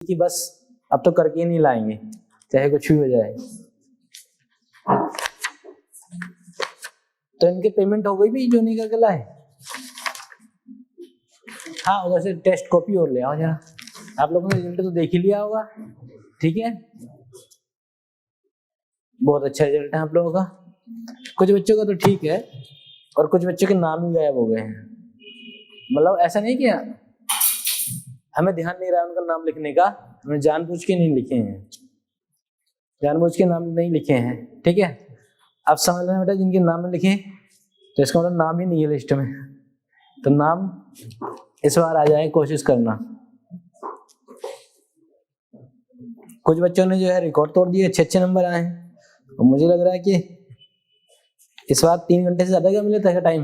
कि बस अब तो करके ही नहीं लाएंगे चाहे कुछ भी हो जाए। तो इनके पेमेंट हो गई भी जो नहीं करके लाए। हाँ उधर से टेस्ट कॉपी और ले आओ जरा। आप लोगों ने रिजल्ट तो देख ही लिया होगा, ठीक है। बहुत अच्छा रिजल्ट है आप लोगों का। कुछ बच्चों का तो ठीक है और कुछ बच्चों के नाम ही गायब हो गए हैं। मतलब ऐसा नहीं किया, हमें ध्यान नहीं रहा उनका नाम लिखने का, हमने जानबूझ के नहीं लिखे हैं, जानबूझ के नाम नहीं लिखे हैं, ठीक है। अब समझ लेना बेटा, जिनके नाम में लिखे तो इसका मतलब नाम ही नहीं है लिस्ट में, तो नाम इस बार आ जाए, कोशिश करना। कुछ बच्चों ने जो है रिकॉर्ड तोड़ दिए, अच्छे नंबर आए हैं, और मुझे लग रहा है कि इस बार 3 घंटे से ज्यादा का मिला था टाइम।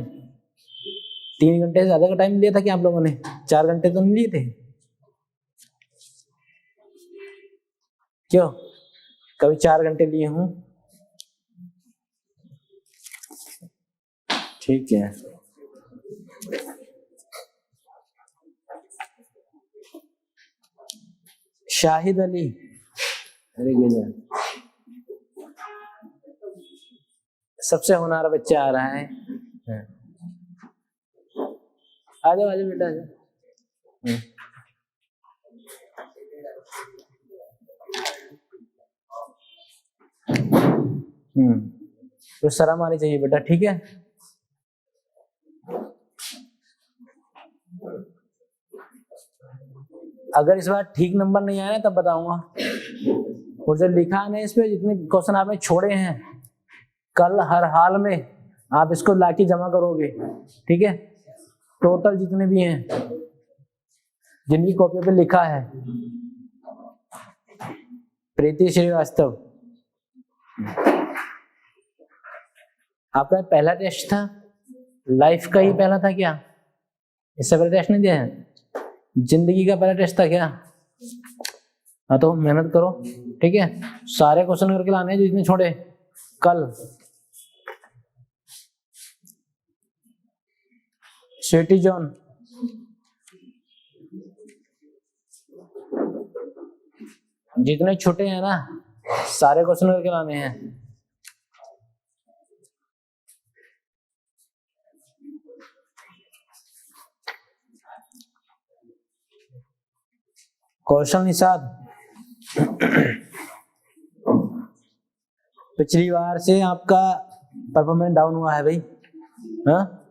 3 घंटे से ज्यादा का टाइम लिया था कि आप लोगों ने 4 घंटे तो नहीं लिए थे? क्यों? कभी 4 घंटे लिए हूं? ठीक है। शाहिद अली, अरे गजब, सबसे होनहार बच्चा आ रहा है। आ जाओ बेटा, आ जाओ। तो शर्म आनी चाहिए बेटा, ठीक है। अगर इस बार ठीक नंबर नहीं आया तब बताऊंगा। और जो लिखा है ना इस पे, जितने क्वेश्चन आपने छोड़े हैं कल हर हाल में आप इसको लाके जमा करोगे, ठीक है। टोटल जितने भी हैं जिनकी कॉपी पे लिखा है, प्रीति श्रीवास्तव, आपका पहला टेस्ट था, लाइफ का ही पहला था क्या? इससे पहले टेस्ट नहीं दिया है? जिंदगी का पहला टेस्ट था क्या? हाँ तो मेहनत करो, ठीक है। सारे क्वेश्चन करके लाने हैं जो जितने छोड़े कल। स्वीटी जॉन, जितने छोटे हैं ना सारे क्वेश्चन करके लाने हैं। कौशल निषाद, पिछली बार से आपका परफॉर्मेंस डाउन हुआ है भाई, हाँ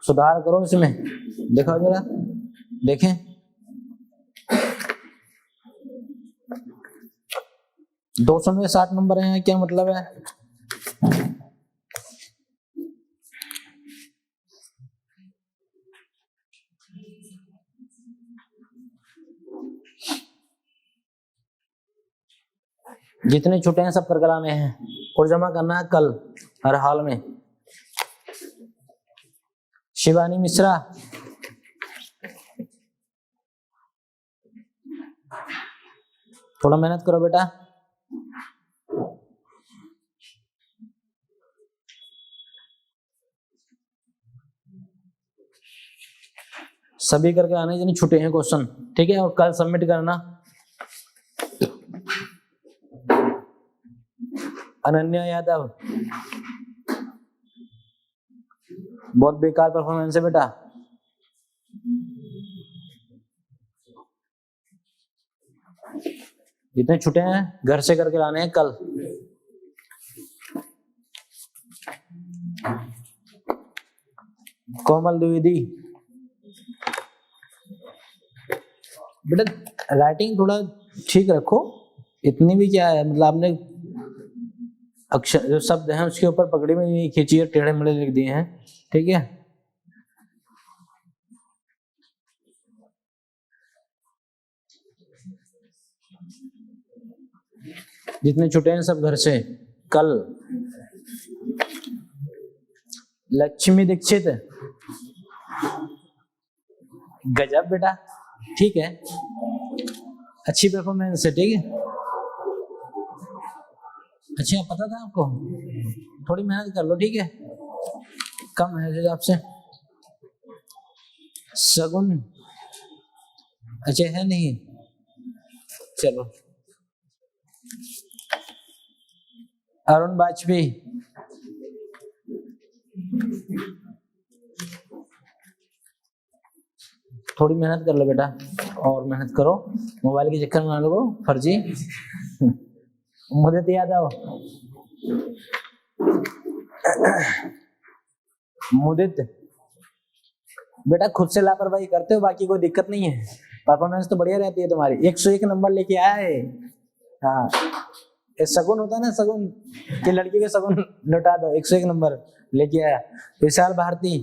सुधार करो इसमें। देखो जरा, देखें 200 में 60 नंबर हैं, क्या मतलब है? जितने छूटे हैं सब करके लाने हैं और जमा करना है कल हर हाल में। शिवानी मिश्रा, थोड़ा मेहनत करो बेटा। सभी करके आने जिन्हें छूटे हैं क्वेश्चन, ठीक है, और कल सबमिट करना। अनन्या यादव, बहुत बेकार परफॉर्मेंस है बेटा। जितने छुटे हैं घर से करके लाने हैं कल। कोमल द्विवेदी, बेटा राइटिंग थोड़ा ठीक रखो, इतनी भी क्या है, मतलब आपने अक्षर जो शब्द हैं उसके ऊपर पकड़ी में नहीं खींची है, टेढ़े मेढ़े लिख दिए हैं, ठीक है। जितने छुटे हैं सब घर से कल। लक्ष्मी दीक्षित, गजब बेटा, ठीक है, अच्छी परफॉर्मेंस है, ठीक है। अच्छा पता था आपको, थोड़ी मेहनत कर लो, ठीक है, कम है आपसे। सगुन, अच्छा है नहीं, चलो। अरुण वाजपेयी, थोड़ी मेहनत कर लो बेटा, और मेहनत करो, मोबाइल के चक्कर में ना लगो फर्जी। मुझे तो याद आओ, मुदित बेटा खुद से लापरवाही करते हो, बाकी कोई दिक्कत नहीं है, परफॉर्मेंस तो बढ़िया रहती है तुम्हारी, 101 नंबर लेके आया है। हाँ, ये शगुन होता है ना, शगुन कि लड़की के शगुन लौटा दो, 101 नंबर लेके आया। विशाल भारती,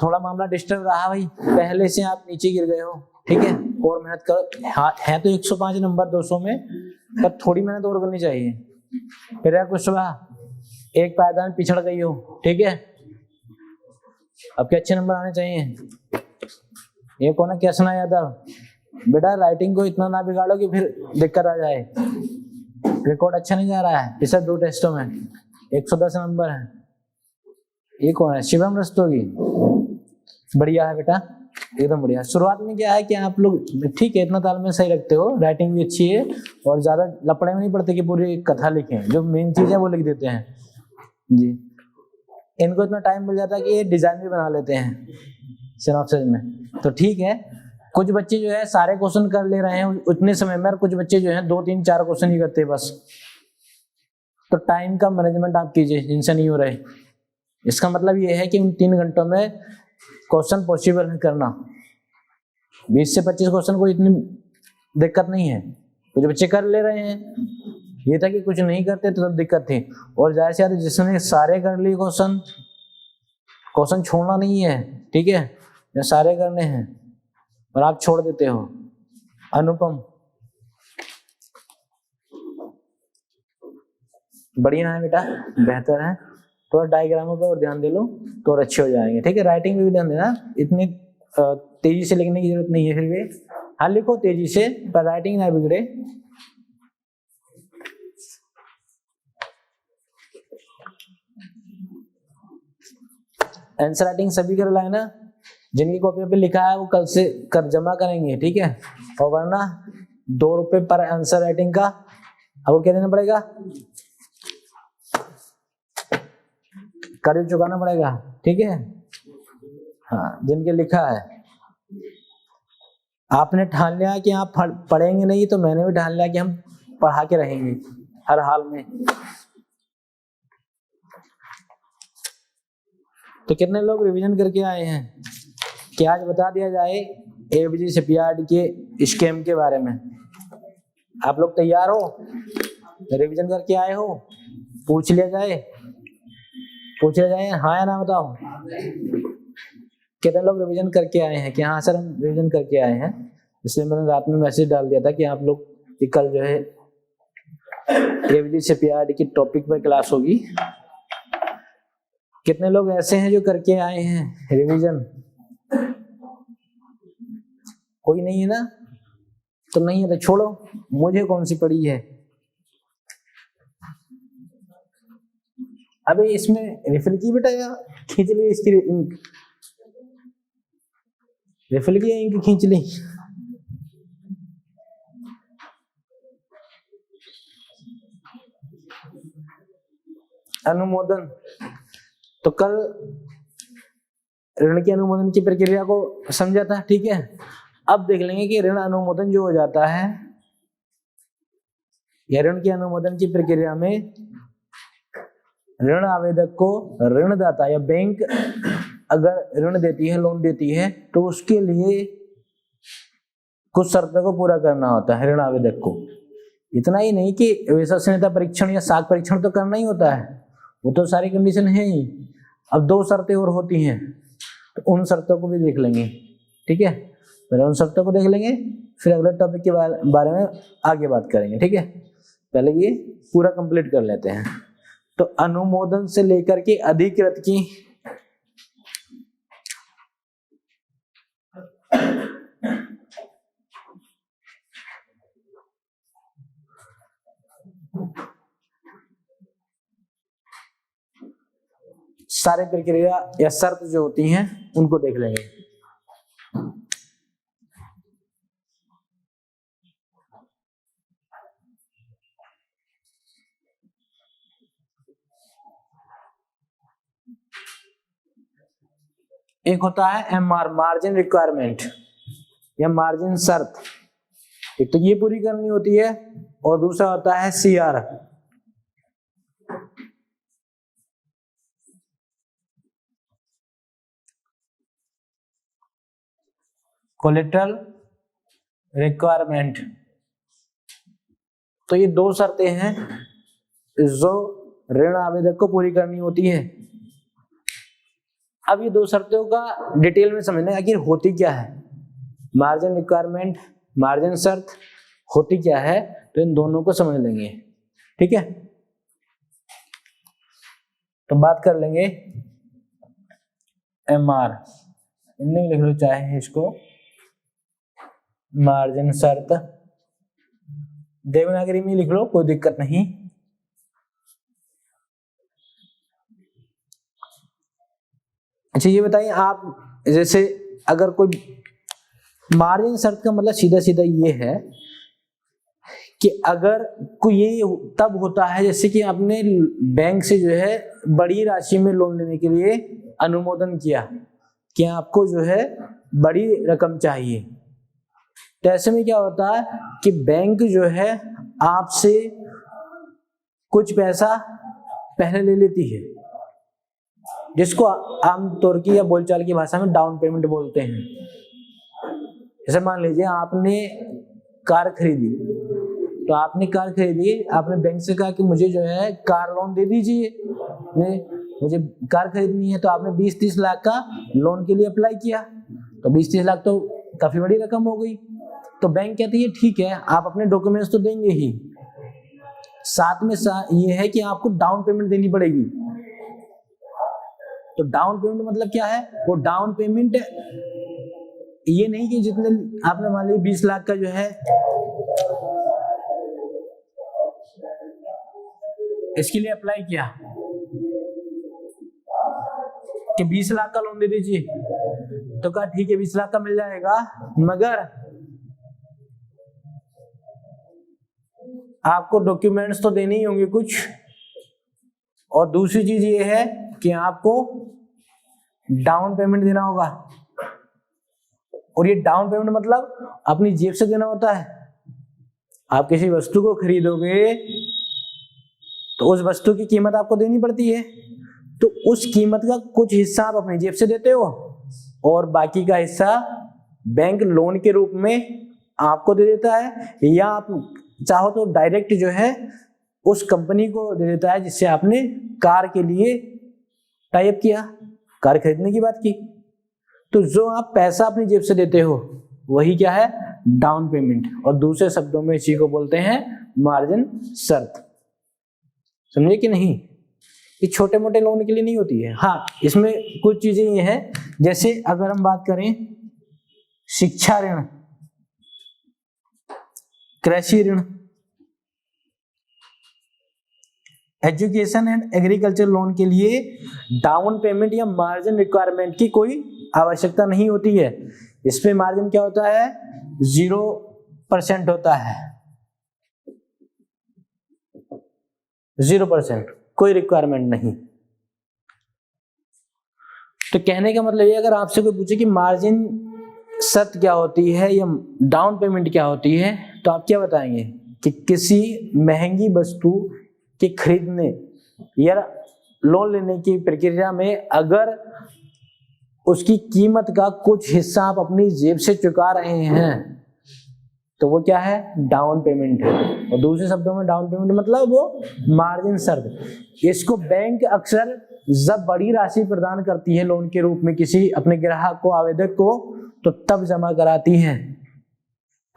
थोड़ा मामला डिस्टर्ब रहा भाई, पहले से आप नीचे गिर गए हो, ठीक है, और मेहनत करो। हाँ है तो 105 नंबर 200 में, पर थोड़ी मेहनत और करनी चाहिए। फिर कुशवाहा, एक पायदान पिछड़ गई हो, ठीक है, अब के अच्छे नंबर आने चाहिए। ये कौन है, कैसना यादव, बेटा राइटिंग को इतना ना बिगाड़ो कि फिर दिक्कत आ जाए, रिकॉर्ड अच्छा नहीं जा रहा है पिछले 2 टेस्टों में, 110 नंबर है। ये कौन है, शिवम रस्तोगी, बढ़िया है बेटा, एकदम बढ़िया। शुरुआत में क्या है कि आप लोग ठीक है, इतना तालमेल सही रखते हो, राइटिंग भी अच्छी है, और ज्यादा लपड़े में नहीं पड़ते कि पूरी कथा लिखें, जो मेन चीज है वो लिख देते हैं जी। इनको इतना टाइम मिल जाता है कि ये डिजाइन भी बना लेते हैं सिनॉप्सिस में, तो ठीक है। कुछ बच्चे जो है सारे क्वेश्चन कर ले रहे हैं उतने समय में, और कुछ बच्चे जो है 2, 3, 4 क्वेश्चन ही करते हैं बस। तो टाइम का मैनेजमेंट आप कीजिए जिनसे नहीं हो रहे। इसका मतलब ये है कि उन 3 घंटों में क्वेश्चन पॉसिबल है करना। 20 से 25 क्वेश्चन को इतनी दिक्कत नहीं है, कुछ बच्चे कर ले रहे हैं। ये था कि कुछ नहीं करते तो दिक्कत थी, और ज्यादा से ज्यादा जिसने सारे कर लिए क्वेश्चन छोड़ना नहीं है, ठीक है, ये सारे करने हैं और आप छोड़ देते हो। अनुपम, बढ़िया है बेटा, बेहतर है, थोड़ा डायग्रामों पे और ध्यान दे लो तो और अच्छे हो जाएंगे, ठीक है। राइटिंग में भी ध्यान देना, इतनी तेजी से लिखने की जरूरत नहीं है, फिर भी हाँ लिखो तेजी से, पर राइटिंग ना बिगड़े। आंसर राइटिंग सभी कर लाए ना, जिनकी कॉपी पे लिखा है वो कल से कर जमा करेंगे, ठीक है, और वरना 2 रुपए पर आंसर राइटिंग का आपको क्या देना पड़ेगा, कर्ज चुकाना पड़ेगा, ठीक है। हाँ, जिनके लिखा है, आपने ठान लिया कि आप पढ़ेंगे नहीं, तो मैंने भी ठान लिया कि हम पढ़ा के रहेंगे हर हाल में। तो कितने लोग रिवीजन करके आए हैं, क्या आज बता दिया जाए एबीजी शिपयार्ड के स्कैम के बारे में। आप लोग तैयार हो, रिवीजन करके आए हो, पूछ लिया जाए हाँ या ना बताओ। कितने लोग रिवीजन करके आए हैं कि हाँ सर हम रिवीजन करके आए हैं, इसलिए मैंने रात में मैसेज डाल दिया था कि आप लोग कल जो है एबीजी शिपयार्ड की टॉपिक पर क्लास होगी। कितने लोग ऐसे हैं जो करके आए हैं रिवीजन, कोई नहीं है ना, तो नहीं है तो छोड़ो, मुझे कौन सी पड़ी है। अबे इसमें रिफिल की बेटा, या खींच ली इसकी इंक, रिफिल की इंक खींच ली। अनुमोदन, तो कल ऋण के अनुमोदन की प्रक्रिया को समझा था, ठीक है। अब देख लेंगे कि ऋण अनुमोदन जो हो जाता है, या ऋण के अनुमोदन की प्रक्रिया में ऋण आवेदक को ऋणदाता या बैंक अगर ऋण देती है, लोन देती है, तो उसके लिए कुछ शर्तों को पूरा करना होता है ऋण आवेदक को। इतना ही नहीं कि विश्वसनीयता परीक्षण या साख परीक्षण तो करना ही होता है, वो तो सारी कंडीशन है ही। अब 2 शर्तें और होती हैं, तो उन शर्तों को भी देख लेंगे, ठीक है। पहले उन शर्तों को देख लेंगे, फिर अगले टॉपिक के बारे में आगे बात करेंगे, ठीक है। पहले ये पूरा कंप्लीट कर लेते हैं। तो अनुमोदन से लेकर के अधिकृत की सारे प्रक्रिया या शर्त जो होती हैं उनको देख लेंगे। एक होता है MR, मार्जिन रिक्वायरमेंट या मार्जिन शर्त, एक तो ये पूरी करनी होती है, और दूसरा होता है CR, कोलेटरल रिक्वायरमेंट। तो ये दो शर्तें हैं जो ऋण आवेदक को पूरी करनी होती है। अब ये दो शर्तों का डिटेल में समझना है आखिर होती क्या है, मार्जिन रिक्वायरमेंट, मार्जिन शर्त होती क्या है, तो इन दोनों को समझ लेंगे। ठीक है, तो बात कर लेंगे MR, इनमें लिख लो चाहे इसको मार्जिन शर्त, देवनागरी में लिख लो, कोई दिक्कत नहीं। अच्छा ये बताइए आप, जैसे अगर कोई मार्जिन शर्त का मतलब सीधा सीधा ये है कि अगर कोई ये तब होता है जैसे कि आपने बैंक से जो है बड़ी राशि में लोन लेने के लिए अनुमोदन किया कि आपको जो है बड़ी रकम चाहिए, तो ऐसे में क्या होता है कि बैंक जो है आपसे कुछ पैसा पहले ले लेती है, जिसको आमतौर की या बोलचाल की भाषा में डाउन पेमेंट बोलते हैं। जैसे मान लीजिए आपने कार खरीदी, तो आपने कार खरीदी, आपने बैंक से कहा कि मुझे जो है कार लोन दे दीजिए, मुझे कार खरीदनी है, तो आपने 20-30 लाख का लोन के लिए अप्लाई किया, तो 20-30 लाख तो काफी बड़ी रकम हो गई। तो बैंक कहती है ठीक है, आप अपने डॉक्यूमेंट्स तो देंगे ही, साथ में ये है कि आपको डाउन पेमेंट देनी पड़ेगी। तो डाउन पेमेंट मतलब क्या है, वो डाउन पेमेंट ये नहीं कि जितने आपने मान लीजिए 20 लाख का जो है इसके लिए अप्लाई किया कि 20 लाख का लोन दे दीजिए, तो कहा ठीक है 20 लाख का मिल जाएगा, मगर आपको डॉक्यूमेंट्स तो देने ही होंगे कुछ, और दूसरी चीज ये है कि आपको डाउन पेमेंट देना होगा। और ये डाउन पेमेंट मतलब अपनी जेब से देना होता है। आप किसी वस्तु को खरीदोगे तो उस वस्तु की कीमत आपको देनी पड़ती है, तो उस कीमत का कुछ हिस्सा आप अपनी जेब से देते हो और बाकी का हिस्सा बैंक लोन के रूप में आपको दे देता है, या आप चाहो तो डायरेक्ट जो है उस कंपनी को दे देता है जिससे आपने कार के लिए टाई अप किया, कार खरीदने की बात की। तो जो आप पैसा अपनी जेब से देते हो वही क्या है, डाउन पेमेंट, और दूसरे शब्दों में इसी को बोलते हैं मार्जिन शर्त। समझे कि नहीं? ये छोटे मोटे लोन के लिए नहीं होती है। हाँ, इसमें कुछ चीजें ये हैं, जैसे अगर हम बात करें शिक्षा ऋण, कृषि ऋण, एजुकेशन एंड एग्रीकल्चर लोन के लिए डाउन पेमेंट या मार्जिन रिक्वायरमेंट की कोई आवश्यकता नहीं होती है। इसमें मार्जिन क्या होता है, 0% होता है, 0%, कोई रिक्वायरमेंट नहीं। तो कहने का मतलब ये, अगर आपसे कोई पूछे कि मार्जिन शर्त क्या होती है या डाउन पेमेंट क्या होती है, तो आप क्या बताएंगे कि किसी महंगी वस्तु के खरीदने या लोन लेने की प्रक्रिया में अगर उसकी कीमत का कुछ हिस्सा आप अपनी जेब से चुका रहे हैं तो वो क्या है, डाउन पेमेंट है। और दूसरे शब्दों में डाउन पेमेंट मतलब वो मार्जिन शर्त। इसको बैंक अक्सर जब बड़ी राशि प्रदान करती है लोन के रूप में किसी अपने ग्राहक को, आवेदक को, तो तब जमा कराती है,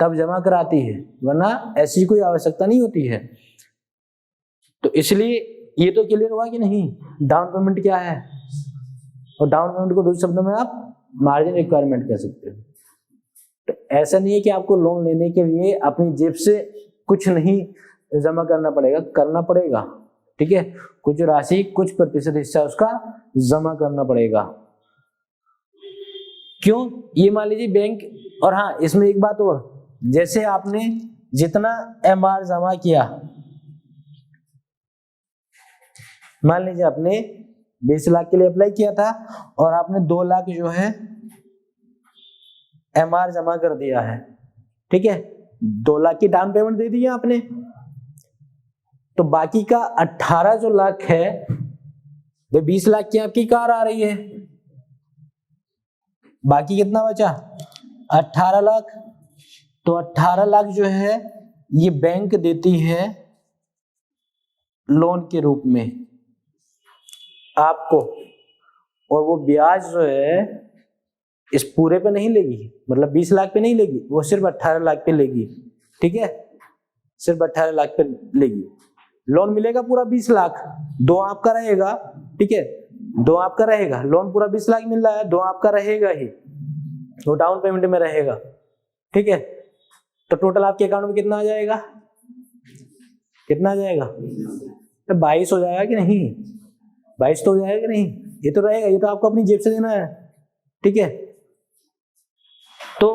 तब जमा कराती है, वरना ऐसी कोई आवश्यकता नहीं होती है। तो इसलिए ये तो क्लियर हुआ कि नहीं डाउन पेमेंट क्या है, और डाउन पेमेंट को दूसरे शब्दों में आप मार्जिन रिक्वायरमेंट कह सकते हो। तो ऐसा नहीं है कि आपको लोन लेने के लिए अपनी जेब से कुछ नहीं जमा करना पड़ेगा, करना पड़ेगा, ठीक है, कुछ राशि, कुछ प्रतिशत हिस्सा उसका जमा करना पड़ेगा। क्यों, ये मान लीजिए बैंक, और हाँ इसमें एक बात और, जैसे आपने जितना MR जमा किया, मान लीजिए आपने 20 लाख के लिए अप्लाई किया था और आपने 2 लाख जो है MR जमा कर दिया है, ठीक है, 2 लाख की डाउन पेमेंट दे दी है आपने, तो बाकी का 18 जो लाख है वो 20 लाख की आपकी कार आ रही है, बाकी कितना बचा 18 लाख। तो 18 लाख जो है ये बैंक देती है लोन के रूप में आपको, और वो ब्याज जो है इस पूरे पे नहीं लेगी, मतलब 20 लाख पे नहीं लेगी, वो सिर्फ 18 लाख पे लेगी, ठीक है, सिर्फ 18 लाख पे लेगी। लोन मिलेगा पूरा 20 लाख, 2 आपका रहेगा, ठीक है, 2 आपका रहेगा, लोन पूरा 20 लाख मिल रहा है, 2 आपका रहेगा ही, वो डाउन पेमेंट में रहेगा, ठीक है। तो टोटल आपके अकाउंट में कितना आ जाएगा, कितना आ जाएगा, तो 22 हो जाएगा कि नहीं, 22 तो हो जाएगा कि नहीं, ये तो रहेगा, ये तो आपको अपनी जेब से देना है, ठीक है। तो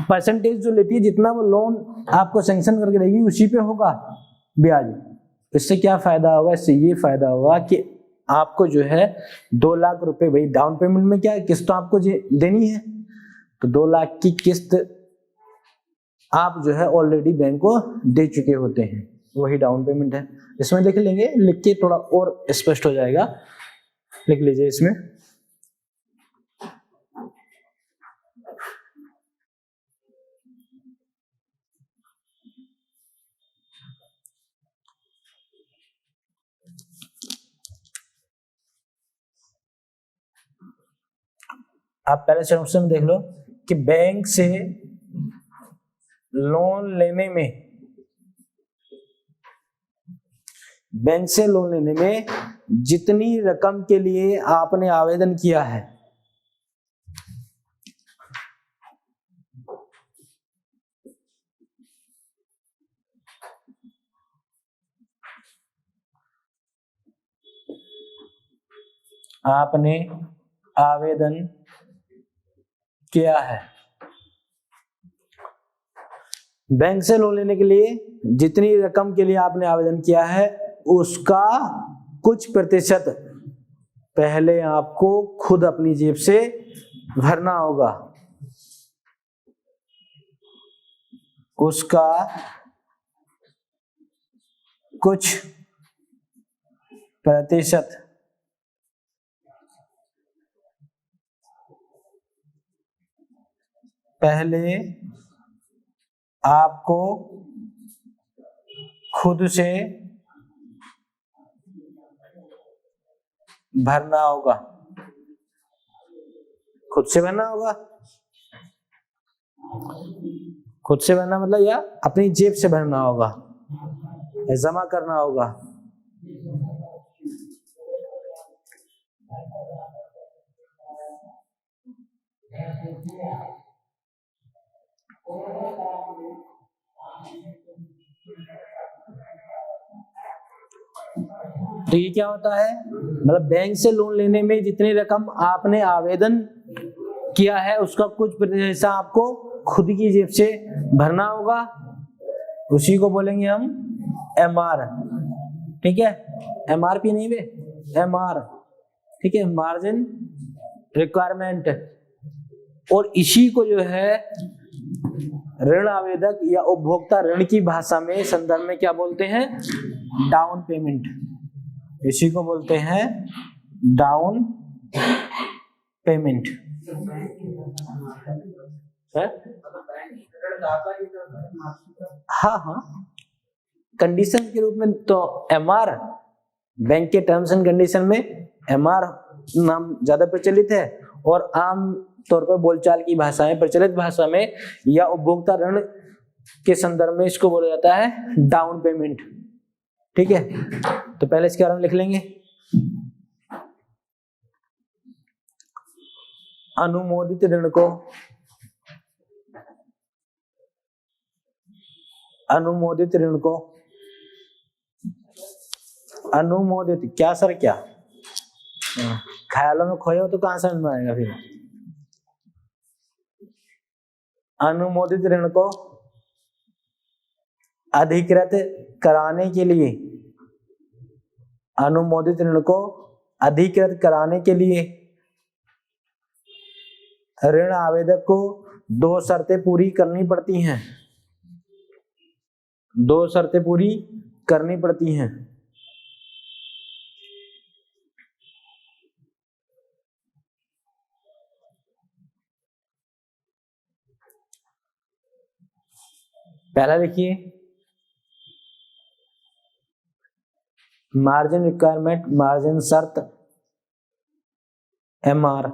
परसेंटेज जो लेती है, जितना वो लोन आपको सैंक्शन करके देगी उसी पे होगा ब्याज। इससे क्या फायदा होगा, इससे ये फायदा होगा कि आपको जो है 2 लाख रुपए, भाई डाउन पेमेंट में क्या है, किस्त तो आपको देनी है, तो 2 लाख की किस्त आप जो है ऑलरेडी बैंक को दे चुके होते हैं, वही डाउन पेमेंट है। इसमें लिख लेंगे, लिख के थोड़ा और स्पष्ट हो जाएगा, लिख लीजिए इसमें। आप पहले सेक्शन में देख लो कि बैंक से लोन लेने में जितनी रकम के लिए आपने आवेदन किया है, आपने आवेदन किया है, बैंक से लोन लेने के लिए जितनी रकम के लिए आपने आवेदन किया है उसका कुछ प्रतिशत पहले आपको खुद अपनी जेब से भरना होगा, उसका कुछ प्रतिशत पहले आपको खुद से भरना होगा, खुद से भरना होगा, खुद से भरना मतलब या अपनी जेब से भरना होगा, जमा करना होगा। तो ये क्या होता है, मतलब बैंक से लोन लेने में जितनी रकम आपने आवेदन किया है उसका कुछ प्रतिशत हिस्सा आपको खुद की जेब से भरना होगा, उसी को बोलेंगे हम MR, ठीक है, MRP नहीं बे, MR, ठीक है, मार्जिन रिक्वायरमेंट। और इसी को जो है ऋण आवेदक या उपभोक्ता ऋण की भाषा में, संदर्भ में क्या बोलते हैं, डाउन पेमेंट, इसी को बोलते हैं डाउन पेमेंट है? हाँ, कंडीशन के रूप में तो MR, बैंक के टर्म्स एंड कंडीशन में MR नाम ज्यादा प्रचलित है, और आम तौर पर बोलचाल की भाषा में, प्रचलित भाषा में या उपभोक्ता ऋण के संदर्भ में इसको बोला जाता है डाउन पेमेंट, ठीक है। तो पहले इसके बारे में लिख लेंगे, अनुमोदित ऋण को, अनुमोदित ऋण को, अनुमोदित क्या सर, क्या ख्यालों में खोए हो तो कहां समझ में आएगा फिर। अनुमोदित ऋण को अधिकृत कराने के लिए, अनुमोदित ऋण को अधिकृत कराने के लिए ऋण आवेदक को 2 शर्तें पूरी करनी पड़ती हैं। 2 शर्तें पूरी करनी पड़ती हैं। पहला लिखिए, मार्जिन रिक्वायरमेंट, मार्जिन शर्त, MR।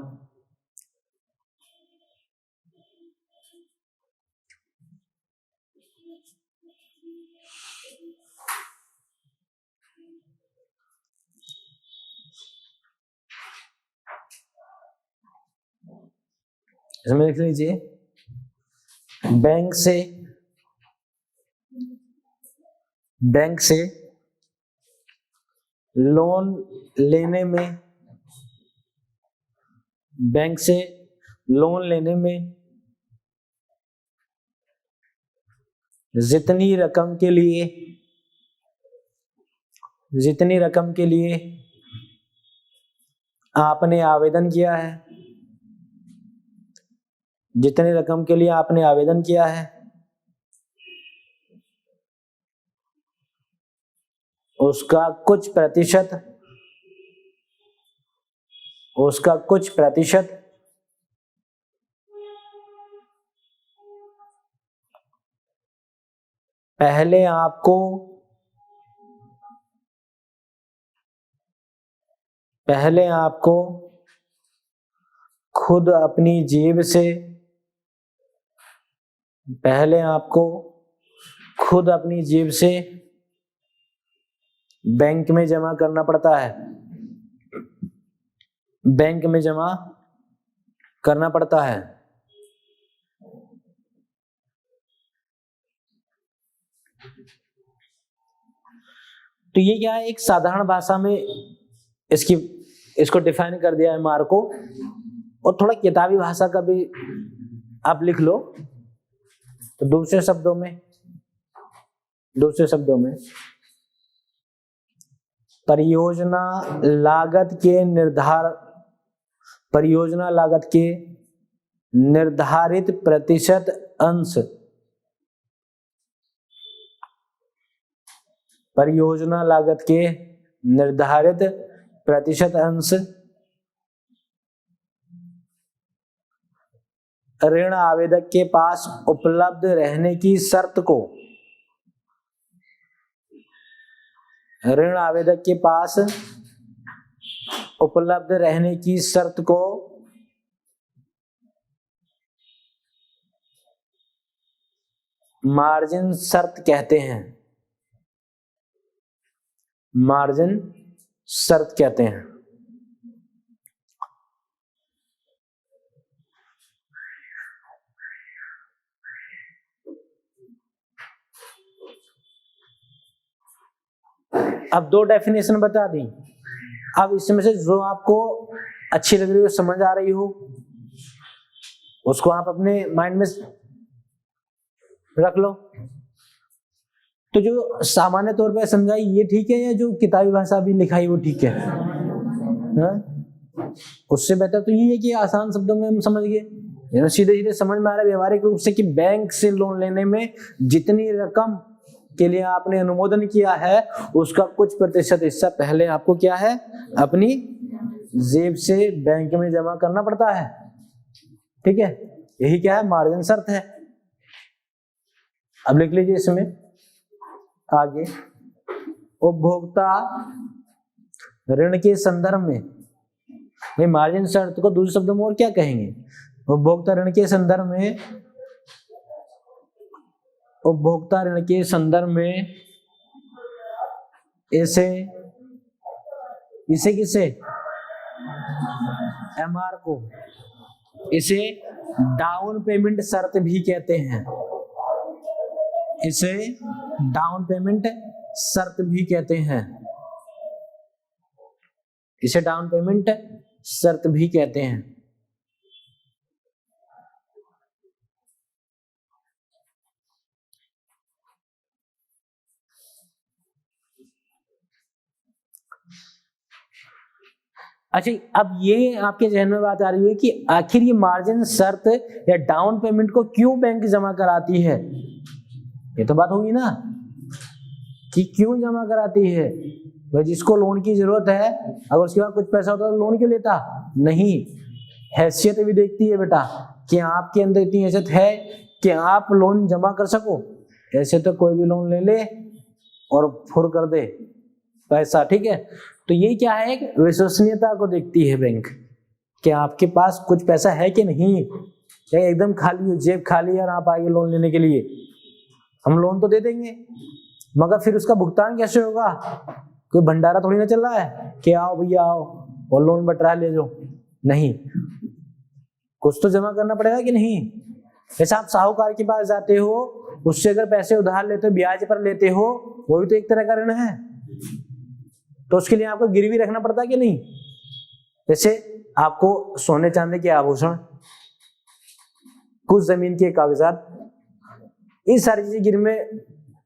इसमें लिख लीजिए, बैंक से लोन लेने में, बैंक से लोन लेने में जितनी रकम के लिए आपने आवेदन किया है, जितनी रकम के लिए आपने आवेदन किया है, उसका कुछ प्रतिशत पहले आपको खुद अपनी जेब से बैंक में जमा करना पड़ता है। बैंक में जमा करना पड़ता है। तो ये क्या है, एक साधारण भाषा में इसको डिफाइन कर दिया है मार को, और थोड़ा किताबी भाषा का भी आप लिख लो। तो दूसरे शब्दों में परियोजना लागत के निर्धारित प्रतिशत अंश, परियोजना लागत के निर्धारित प्रतिशत अंश ऋण आवेदक के पास उपलब्ध रहने की शर्त को, ऋण आवेदक के पास उपलब्ध रहने की शर्त को मार्जिन शर्त कहते हैं। मार्जिन शर्त कहते हैं। अब 2 डेफिनेशन बता दी। अब इसमें से जो आपको अच्छी लग रही हो, समझ आ रही हो, उसको आप अपने माइंड में रख लो। तो जो सामान्य तौर पर समझाई ये ठीक है, या जो किताबी भाषा भी लिखाई वो ठीक है? उससे बेहतर तो ये है कि आसान शब्दों में हम समझ गए, सीधे सीधे समझ में आ रहा है व्यवहारिक रूप से कि बैंक से लोन लेने में जितनी रकम के लिए आपने अनुमोदन किया है, उसका कुछ प्रतिशत हिस्सा पहले आपको क्या है, अपनी जेब से बैंक में जमा करना पड़ता है। ठीक है, यही क्या है, मार्जिन शर्त है। अब लिख लीजिए इसमें आगे, उपभोक्ता ऋण के संदर्भ में, भाई मार्जिन शर्त को दूसरे शब्दों में और क्या कहेंगे, उपभोक्ता ऋण के संदर्भ में इसे किसे, MR को, इसे डाउन पेमेंट शर्त भी कहते हैं। इसे डाउन पेमेंट शर्त भी कहते हैं। इसे डाउन पेमेंट शर्त भी कहते हैं। अच्छा, अब ये आपके जहन में बात आ रही है कि आखिर ये मार्जिन शर्त या डाउन पेमेंट को क्यों बैंक जमा कराती है। ये तो बात होगी ना कि क्यों जमा कराती है। भाई जिसको लोन की जरूरत है, अगर उसके पास कुछ पैसा होता तो लोन क्यों लेता? नहीं, हैसियत भी देखती है बेटा कि आपके अंदर इतनी हैसियत है कि आप लोन जमा कर सको। ऐसे तो कोई भी लोन ले ले और फुर कर दे पैसा, ठीक है। तो ये क्या है, एक विश्वसनीयता को देखती है बैंक कि आपके पास कुछ पैसा है कि नहीं, या एकदम खाली हो, जेब खाली है और आप आगे लोन लेने के लिए। हम लोन तो दे देंगे मगर फिर उसका भुगतान कैसे होगा? कोई भंडारा थोड़ी ना चल रहा है कि आओ भैया आओ और लोन बटरा ले जाओ, नहीं, कुछ तो जमा करना पड़ेगा कि नहीं। जैसे आप साहूकार के पास जाते हो, उससे अगर पैसे उधार लेते हो, ब्याज पर लेते हो, वो भी तो एक तरह का ऋण है, तो उसके लिए आपको गिरवी रखना पड़ता है कि नहीं। जैसे आपको सोने चांदी के आभूषण, कुछ जमीन के कागजात, ये सारी चीजें गिरवी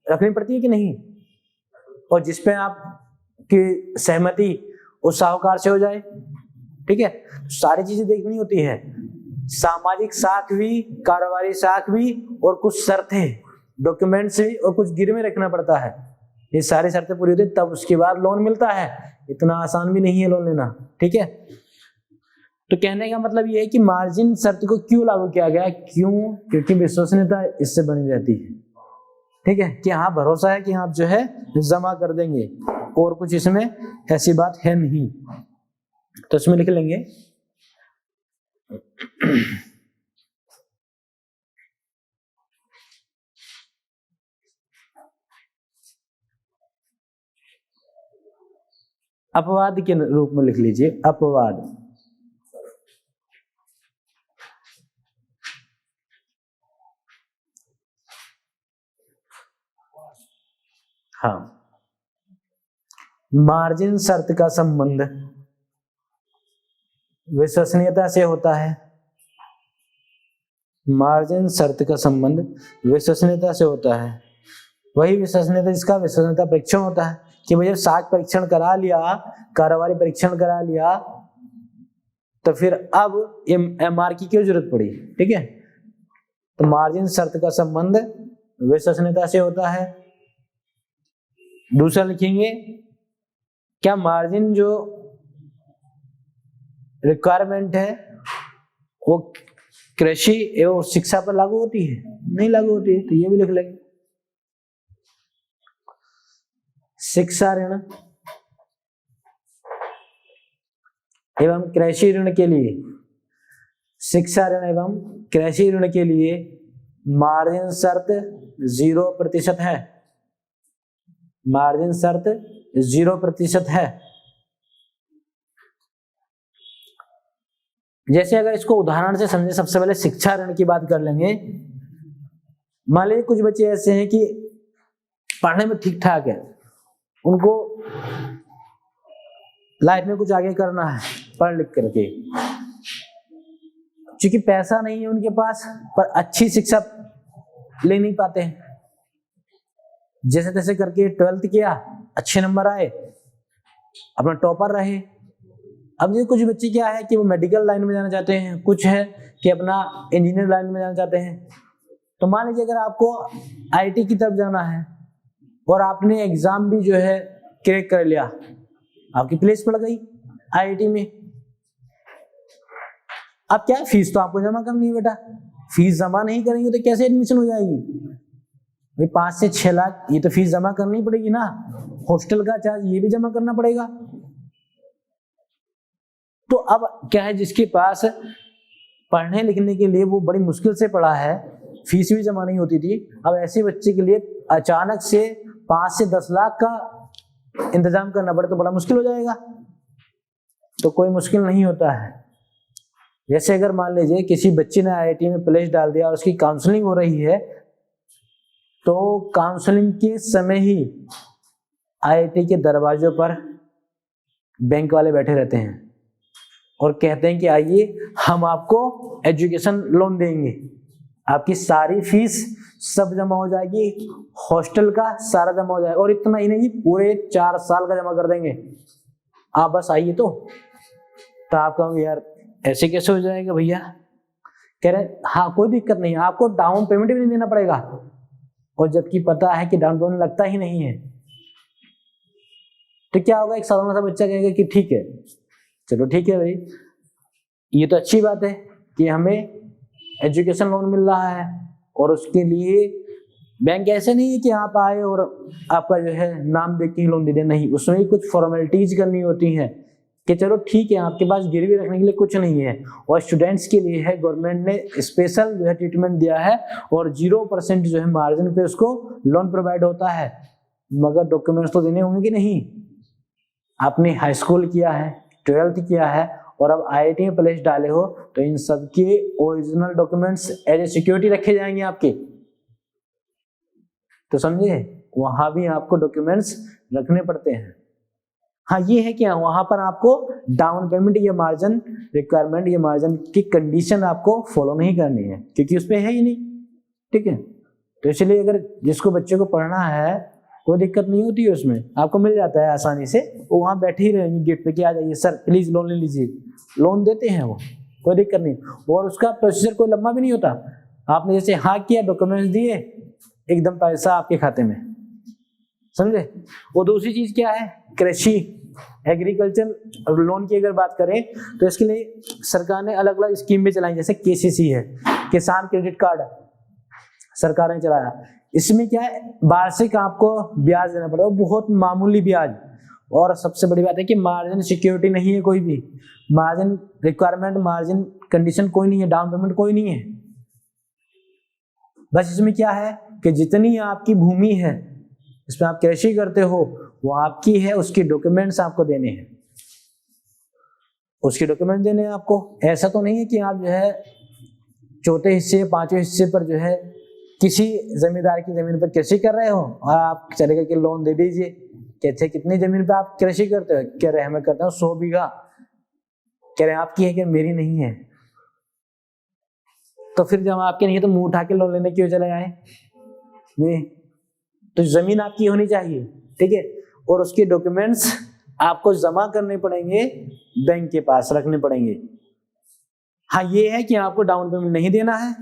रखनी पड़ती है कि नहीं। और जिसपे आपकी सहमति उस साहूकार से हो जाए, ठीक है, सारी चीजें देखनी होती है। सामाजिक साख भी, कारोबारी साख भी, और कुछ शर्तें, डॉक्यूमेंट्स भी, और कुछ गिरवी रखना पड़ता है। ये सारी शर्तें पूरी होती है तब उसके बाद लोन मिलता है। इतना आसान भी नहीं है लोन लेना, ठीक है। तो कहने का मतलब ये है कि मार्जिन शर्त को क्यों लागू किया गया? क्यों? क्योंकि विश्वसनीयता इससे बनी रहती है, ठीक है, कि हाँ भरोसा है कि आप जो है जमा कर देंगे, और कुछ इसमें ऐसी बात है नहीं। तो इसमें लिख लेंगे अपवाद के रूप में लिख लीजिए, अपवाद। हाँ, मार्जिन शर्त का संबंध विश्वसनीयता से होता है। मार्जिन शर्त का संबंध विश्वसनीयता से होता है। वही विश्वसनीयता जिसका विश्वसनीयता परीक्षण होता है कि मुझे साख परीक्षण करा लिया, कारोबारी परीक्षण करा लिया, तो फिर अब एमआर की क्यों जरूरत पड़ी, ठीक है। तो मार्जिन शर्त का संबंध विश्वसनीयता से होता है। दूसरा लिखेंगे, क्या मार्जिन जो रिक्वायरमेंट है वो कृषि एवं शिक्षा पर लागू होती है? नहीं लागू होती है, तो ये भी लिख लेंगे। शिक्षा ऋण एवं कृषि ऋण के लिए, शिक्षा ऋण एवं कृषि ऋण के लिए मार्जिन शर्त 0% है। मार्जिन शर्त 0% है। जैसे अगर इसको उदाहरण से समझे, सबसे पहले शिक्षा ऋण की बात कर लेंगे। मान लीजिए कुछ बच्चे ऐसे हैं कि पढ़ने में ठीक ठाक है, उनको लाइफ में कुछ आगे करना है पढ़ लिख करके, क्योंकि पैसा नहीं है उनके पास, पर अच्छी शिक्षा ले नहीं पाते हैं। जैसे तैसे करके 12th किया, अच्छे नंबर आए, अपना टॉपर रहे। अब ये कुछ बच्चे क्या है कि वो मेडिकल लाइन में जाना चाहते हैं, कुछ है कि अपना इंजीनियर लाइन में जाना चाहते हैं। तो मान लीजिए अगर आपको आईटी की तरफ जाना है और आपने एग्जाम भी जो है क्रैक कर लिया, आपकी प्लेस पड़ गई आईआईटी में। अब क्या है, फीस तो आपको जमा करनी है बेटा, फीस जमा नहीं करेंगे तो कैसे एडमिशन हो जाएगी भाई? 5 से 6 लाख ये तो फीस जमा करनी पड़ेगी ना, हॉस्टल का चार्ज ये भी जमा करना पड़ेगा। तो अब क्या है, जिसके पास पढ़ने लिखने के लिए वो बड़ी मुश्किल से पढ़ा है, फीस भी जमा नहीं होती थी, अब ऐसे बच्चे के लिए अचानक से 5 से 10 लाख का इंतजाम करना पड़े तो बड़ा मुश्किल हो जाएगा। तो कोई मुश्किल नहीं होता है। जैसे अगर मान लीजिए किसी बच्चे ने आईआईटी में प्लेस डाल दिया और उसकी काउंसलिंग हो रही है, तो काउंसलिंग के समय ही आईआईटी के दरवाजों पर बैंक वाले बैठे रहते हैं और कहते हैं कि आइए हम आपको एजुकेशन लोन देंगे, आपकी सारी फीस सब जमा हो जाएगी, हॉस्टल का सारा जमा हो जाएगा, और इतना ही नहीं पूरे 4 साल का जमा कर देंगे, आप बस आइए। तो तो आप कहोगे यार ऐसे कैसे हो जाएगा भैया, कह रहे हाँ कोई दिक्कत नहीं, आपको डाउन पेमेंट भी नहीं देना पड़ेगा, और जबकि पता है कि डाउन पेमेंट लगता ही नहीं है। तो क्या होगा, एक साधारण सा बच्चा कहेगा कि ठीक है, चलो ठीक है भाई, ये तो अच्छी बात है कि हमें एजुकेशन लोन मिल रहा है, और उसके लिए बैंक ऐसे नहीं है कि आप आए और आपका जो है नाम देख के लोन दे दे, नहीं, उसमें भी कुछ फॉर्मेलिटीज करनी होती हैं कि चलो ठीक है आपके पास गिरवी रखने के लिए कुछ नहीं है, और स्टूडेंट्स के लिए है गवर्नमेंट ने स्पेशल जो है ट्रीटमेंट दिया है, और 0% जो है मार्जिन पे उसको लोन प्रोवाइड होता है। मगर डॉक्यूमेंट्स तो देने होंगे कि नहीं, आपने हाई स्कूल किया है, 12th किया है, और अब IIT में प्लेस डाले हो, तो इन सब के original documents as a security रखे जाएंगे आपके। तो समझे, वहां भी आपको डॉक्यूमेंट्स रखने पड़ते हैं। हाँ ये है कि वहां पर आपको डाउन पेमेंट या मार्जिन रिक्वायरमेंट या मार्जिन की कंडीशन आपको फॉलो नहीं करनी है, क्योंकि उसपे है ही नहीं, ठीक है। तो इसलिए अगर जिसको बच्चे को पढ़ना है कोई दिक्कत नहीं होती है, उसमें आपको मिल जाता है आसानी से, वो वहां बैठे ही रहेंगे गेट पे कि आ जाइए सर प्लीज लोन ले लीजिए, लोन देते हैं वो, कोई दिक्कत नहीं, और उसका प्रोसीजर कोई लंबा भी नहीं होता। आपने जैसे हाँ किया, डॉक्यूमेंट्स दिए, एकदम पैसा आपके खाते में, समझे। वो दूसरी चीज क्या है, कृषि एग्रीकल्चर लोन की अगर बात करें तो इसके लिए सरकार ने अलग अलग स्कीम भी चलाई, जैसे KCC है, किसान क्रेडिट कार्ड सरकार ने चलाया। इसमें क्या है, वार्षिक आपको ब्याज देना पड़ेगा, बहुत मामूली ब्याज, और सबसे बड़ी बात है कि मार्जिन सिक्योरिटी नहीं है, कोई भी मार्जिन रिक्वायरमेंट मार्जिन कंडीशन कोई नहीं है, डाउन पेमेंट कोई नहीं है। बस इसमें क्या है कि जितनी आपकी भूमि है, इसमें आप कृषि करते हो, वो आपकी है, उसकी डॉक्यूमेंट्स आपको देने हैं, उसके डॉक्यूमेंट देने हैं आपको। ऐसा तो नहीं है कि आप जो है चौथे हिस्से 5वें हिस्से पर जो है किसी जमींदार की जमीन पर कृषि कर रहे हो, और आप चले गए कि लोन दे दीजिए, कहते कितनी जमीन पे आप कृषि करते हो, कह रहे हैं मैं करता हूँ 100 बीघा, कह रहे हैं आपकी है कि मेरी नहीं है। तो फिर जब आपके नहीं है तो मुंह उठा के लोन लेने क्यों चले आए, ये तो जमीन आपकी होनी चाहिए, ठीक है, और उसके डॉक्यूमेंट्स आपको जमा करने पड़ेंगे, बैंक के पास रखने पड़ेंगे। हाँ ये है कि आपको डाउन पेमेंट नहीं देना है,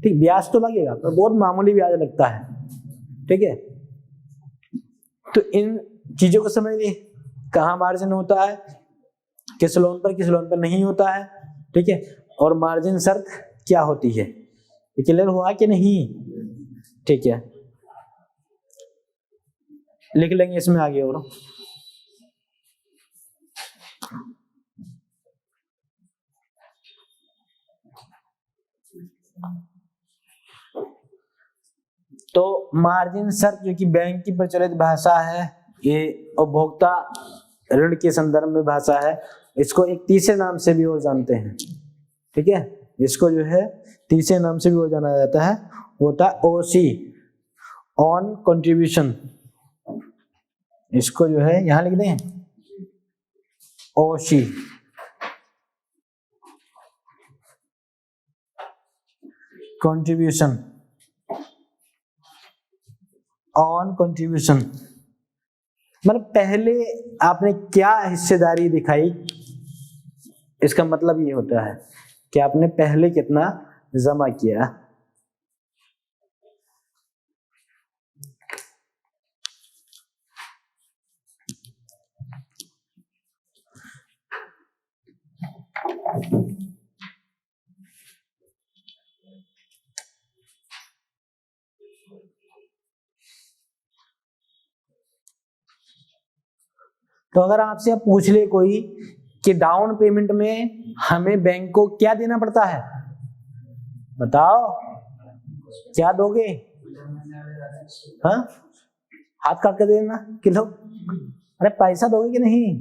ठीक, ब्याज तो लगेगा पर बहुत मामूली ब्याज लगता है, ठीक है। तो इन चीजों को समझिए, कहाँ मार्जिन होता है, किस लोन पर नहीं होता है, ठीक है, और मार्जिन शर्त क्या होती है, ये क्लियर हुआ कि नहीं, ठीक है, लिख लेंगे इसमें आगे। और तो मार्जिन शर्त जो कि बैंक की प्रचलित भाषा है, ये उपभोक्ता ऋण के संदर्भ में भाषा है, इसको एक तीसरे नाम से भी और जानते हैं, ठीक है, इसको जो है तीसरे नाम से भी और जाना जाता है, होता है OC ऑन कंट्रीब्यूशन, इसको जो है यहां लिख दें OC कंट्रीब्यूशन ऑन कंट्रीब्यूशन, मतलब पहले आपने क्या हिस्सेदारी दिखाई, इसका मतलब ये होता है कि आपने पहले कितना जमा किया। तो अगर आपसे अब पूछ ले कोई कि डाउन पेमेंट में हमें बैंक को क्या देना पड़ता है, बताओ क्या दोगे, हाँ हाथ काट कर देना किलो, अरे पैसा दोगे कि नहीं,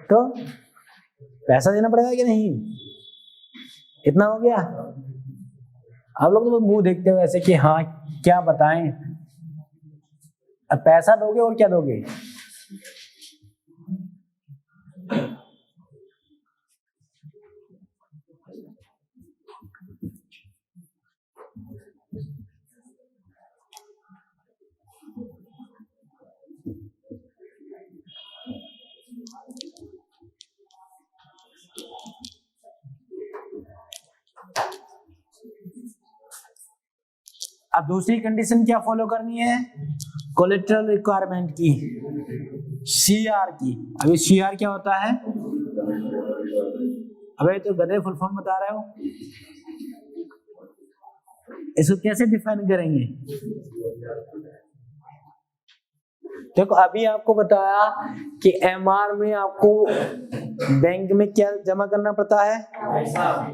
तो पैसा देना पड़ेगा कि नहीं, इतना हो गया। आप लोग तो मुंह देखते हो ऐसे कि हाँ क्या बताएं, अब पैसा दोगे और क्या दोगे, अब दूसरी कंडीशन क्या फॉलो करनी है, कोलेटरल रिक्वायरमेंट की, सीआर की। अभी सीआर क्या होता है, अबे तो गधे फुल फॉर्म बता रहे हो, इसको कैसे डिफाइन करेंगे। देखो अभी आपको बताया कि एमआर में आपको बैंक में क्या जमा करना पड़ता है,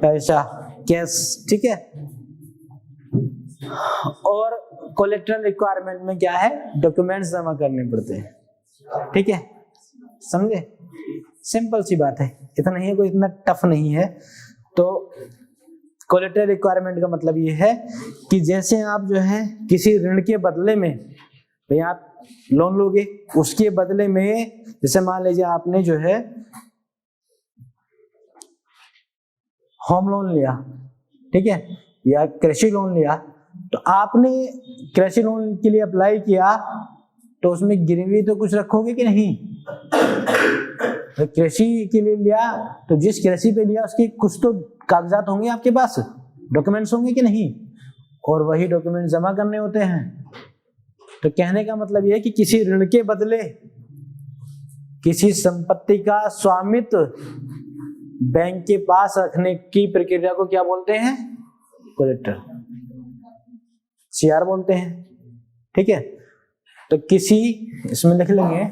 पैसा, कैश, ठीक है। और कोलेटरल रिक्वायरमेंट में क्या है, डॉक्यूमेंट्स जमा करने पड़ते हैं, ठीक है, समझे, सिंपल सी बात है, इतना ही है, कोई इतना टफ नहीं है। तो कोलेटरल रिक्वायरमेंट का मतलब ये है कि जैसे आप जो है किसी ऋण के बदले में, भाई आप लोन लोगे, उसके बदले में जैसे मान लीजिए आपने जो है होम लोन लिया, ठीक है, या कृषि लोन लिया, तो आपने कृषि लोन के लिए अप्लाई किया, तो उसमें गिरवी तो कुछ रखोगे कि नहीं। तो कृषि के लिए लिया, तो जिस कृषि पे लिया उसके कुछ तो कागजात होंगे आपके पास, डॉक्यूमेंट्स होंगे कि नहीं, और वही डॉक्यूमेंट जमा करने होते हैं। तो कहने का मतलब यह है कि किसी ऋण के बदले किसी संपत्ति का स्वामित्व बैंक के पास रखने की प्रक्रिया को क्या बोलते हैं, कोलेटरल, सीआर बोलते हैं, ठीक है। तो किसी, इसमें लिख लेंगे,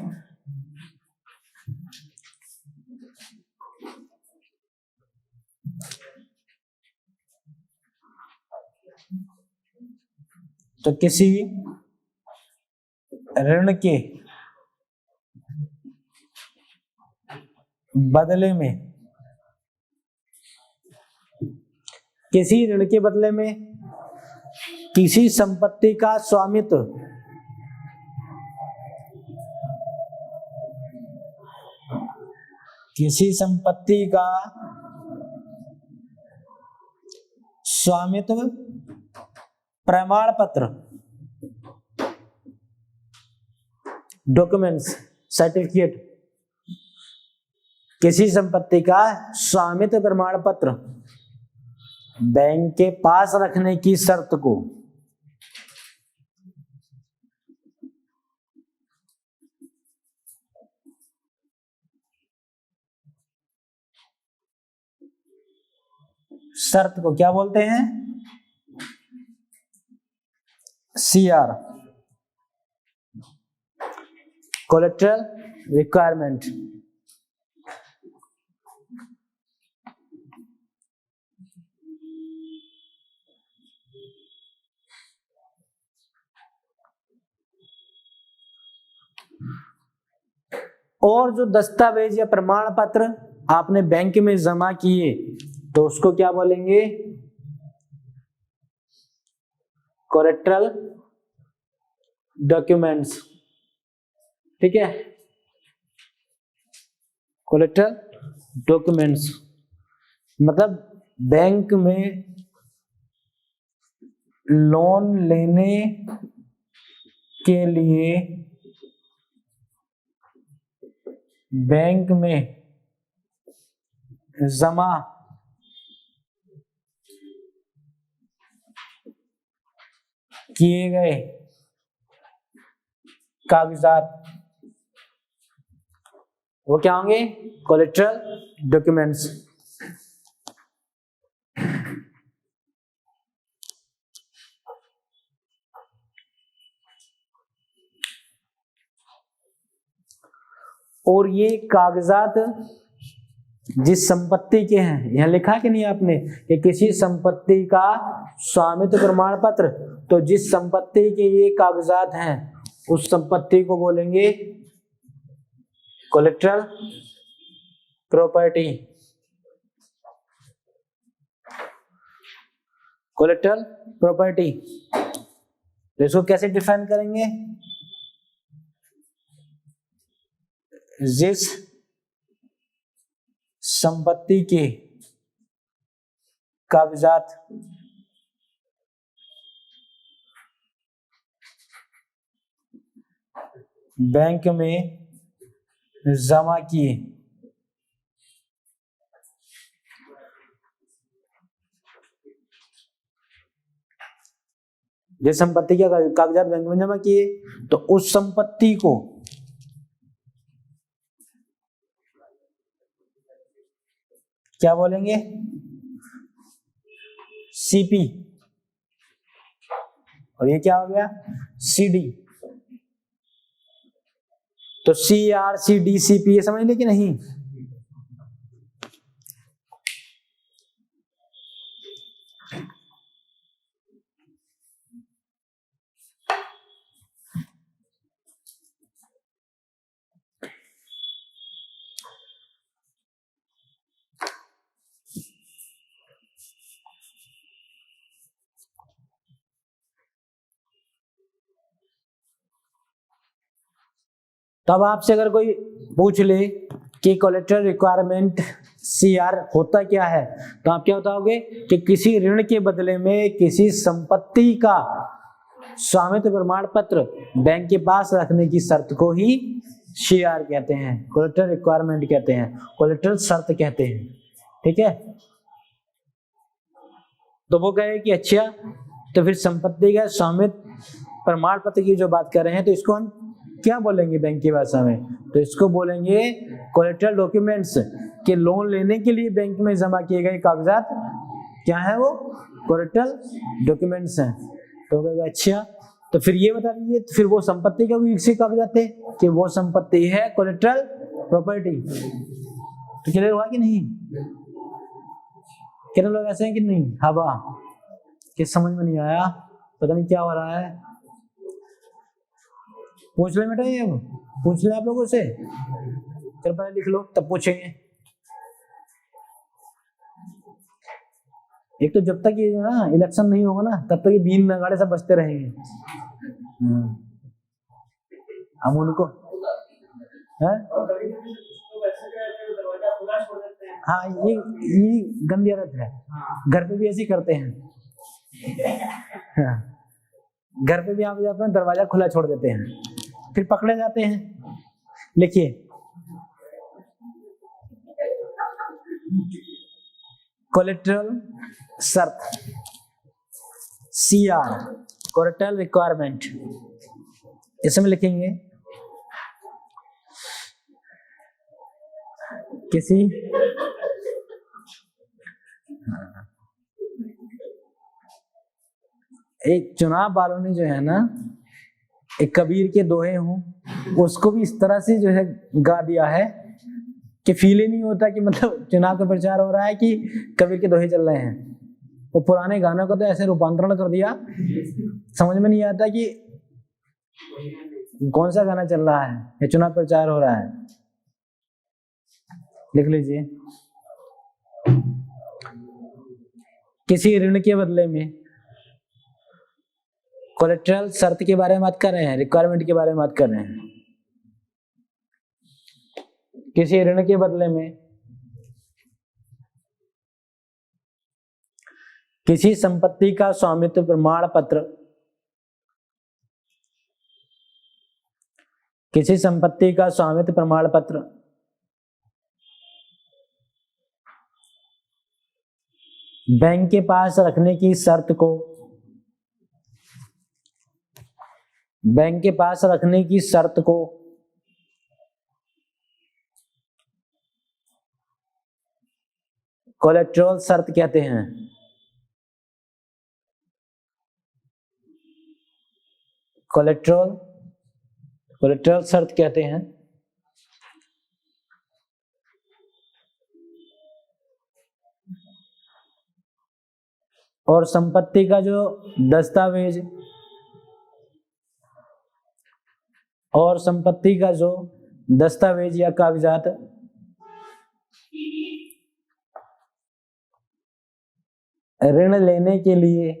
तो किसी ऋण के बदले में, किसी ऋण के बदले में किसी संपत्ति का स्वामित्व किसी संपत्ति का स्वामित्व प्रमाण पत्र, डॉक्यूमेंट्स, सर्टिफिकेट, किसी संपत्ति का स्वामित्व प्रमाण पत्र बैंक के पास रखने की शर्त को क्या बोलते हैं, सीआर, कोलेटरल रिक्वायरमेंट। और जो दस्तावेज या प्रमाण पत्र आपने बैंक में जमा किए, तो उसको क्या बोलेंगे, कोलेटरल डॉक्यूमेंट्स, ठीक है, कोलेटरल डॉक्यूमेंट्स। मतलब बैंक में लोन लेने के लिए बैंक में जमा किए गए कागजात, वो क्या होंगे, कोलेटरल डॉक्यूमेंट्स। और ये कागजात जिस संपत्ति के हैं, यहां लिखा कि नहीं आपने कि किसी संपत्ति का स्वामित्व प्रमाण पत्र, तो जिस संपत्ति के ये कागजात हैं उस संपत्ति को बोलेंगे कोलेटरल प्रॉपर्टी, कोलेटरल प्रॉपर्टी। तो इसको कैसे डिफाइन करेंगे, जिस संपत्ति के कागजात बैंक में जमा किए, जिस संपत्ति के कागजात बैंक में जमा किए तो उस संपत्ति को क्या बोलेंगे? सीपी। और ये क्या हो गया? सीडी। तो CRCDCP ये समझ ले कि नहीं? तब आपसे अगर कोई पूछ ले कि कोलेटरल रिक्वायरमेंट CR होता क्या है, तो आप क्या बताओगे कि किसी ऋण के बदले में किसी संपत्ति का स्वामित्व प्रमाण पत्र बैंक के पास रखने की शर्त को ही CR कहते हैं, कोलेटरल रिक्वायरमेंट कहते हैं, कोलेटरल शर्त कहते हैं। ठीक है, तो वो कहे कि अच्छा, तो फिर संपत्ति का स्वामित्व प्रमाण पत्र की जो बात कर रहे हैं तो इसको हम क्या बोलेंगे बैंक की भाषा में? तो इसको बोलेंगे कोलेटरल डॉक्यूमेंट्स, के लोन लेने के लिए बैंक में जमा किए गए कागजात क्या है? वो कोलेटरल डॉक्यूमेंट्स हैं। तो कहेगा अच्छा, तो फिर ये बता दीजिए, तो फिर वो संपत्ति का भी कागजात है कि वो संपत्ति है कोलेटरल प्रॉपर्टी। तो क्लियर हुआ कि नहीं? कितने लोग ऐसे हैं कि नहीं? हवा कि समझ में नहीं आया, पता नहीं क्या हो रहा है। पूछ ले बेटा, ये पूछ ले आप लोगों से, चल पहले लिख लो तब पूछेंगे। एक तो जब तक ये ना इलेक्शन नहीं होगा ना तब तक ये बीन नगाड़े सब बजते रहेंगे। हम उनको है? हाँ, ये गंदी आदत है, घर पे भी ऐसे करते हैं। घर पे भी आप अपना दरवाजा खुला छोड़ देते हैं, फिर पकड़े जाते हैं। लिखिए, कोलेटरल शर्त CR, कोलेटरल रिक्वायरमेंट, इसमें लिखेंगे किसी एक चुनाव वालों ने जो है ना एक कबीर के दोहे हूँ उसको भी इस तरह से जो है गा दिया है कि फील ही नहीं होता कि मतलब चुनाव का प्रचार हो रहा है कि कबीर के दोहे चल रहे हैं। वो पुराने गानों का तो ऐसे रूपांतरण कर दिया, समझ में नहीं आता कि कौन सा गाना चल रहा है या चुनाव प्रचार हो रहा है। लिख लीजिए, किसी ऋण के बदले में, कोलेटरल शर्त के बारे में बात कर रहे हैं, रिक्वायरमेंट के बारे में बात कर रहे हैं। किसी ऋण के बदले में किसी संपत्ति का स्वामित्व प्रमाण पत्र, किसी संपत्ति का स्वामित्व प्रमाण पत्र बैंक के पास रखने की शर्त को, बैंक के पास रखने की शर्त को कोलेटरल शर्त कहते हैं। कोलेटरल शर्त कहते हैं। और संपत्ति का जो दस्तावेज, और संपत्ति का जो दस्तावेज या कागजात ऋण लेने के लिए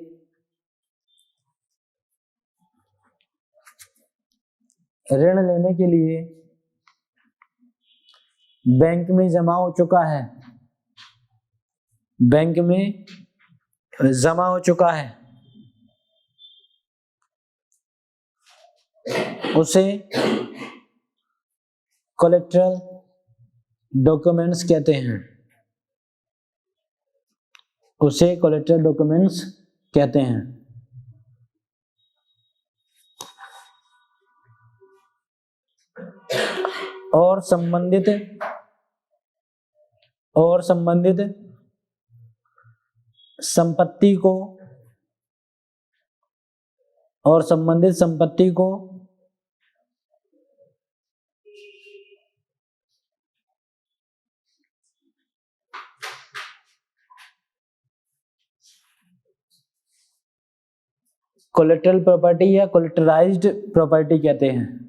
बैंक में जमा हो चुका है, बैंक में जमा हो चुका है, उसे कोलेटरल डॉक्यूमेंट्स कहते हैं। उसे कोलेटरल डॉक्यूमेंट्स कहते हैं। और संबंधित संपत्ति को कोलेटरल प्रॉपर्टी या कोलेटराइज्ड प्रॉपर्टी कहते हैं।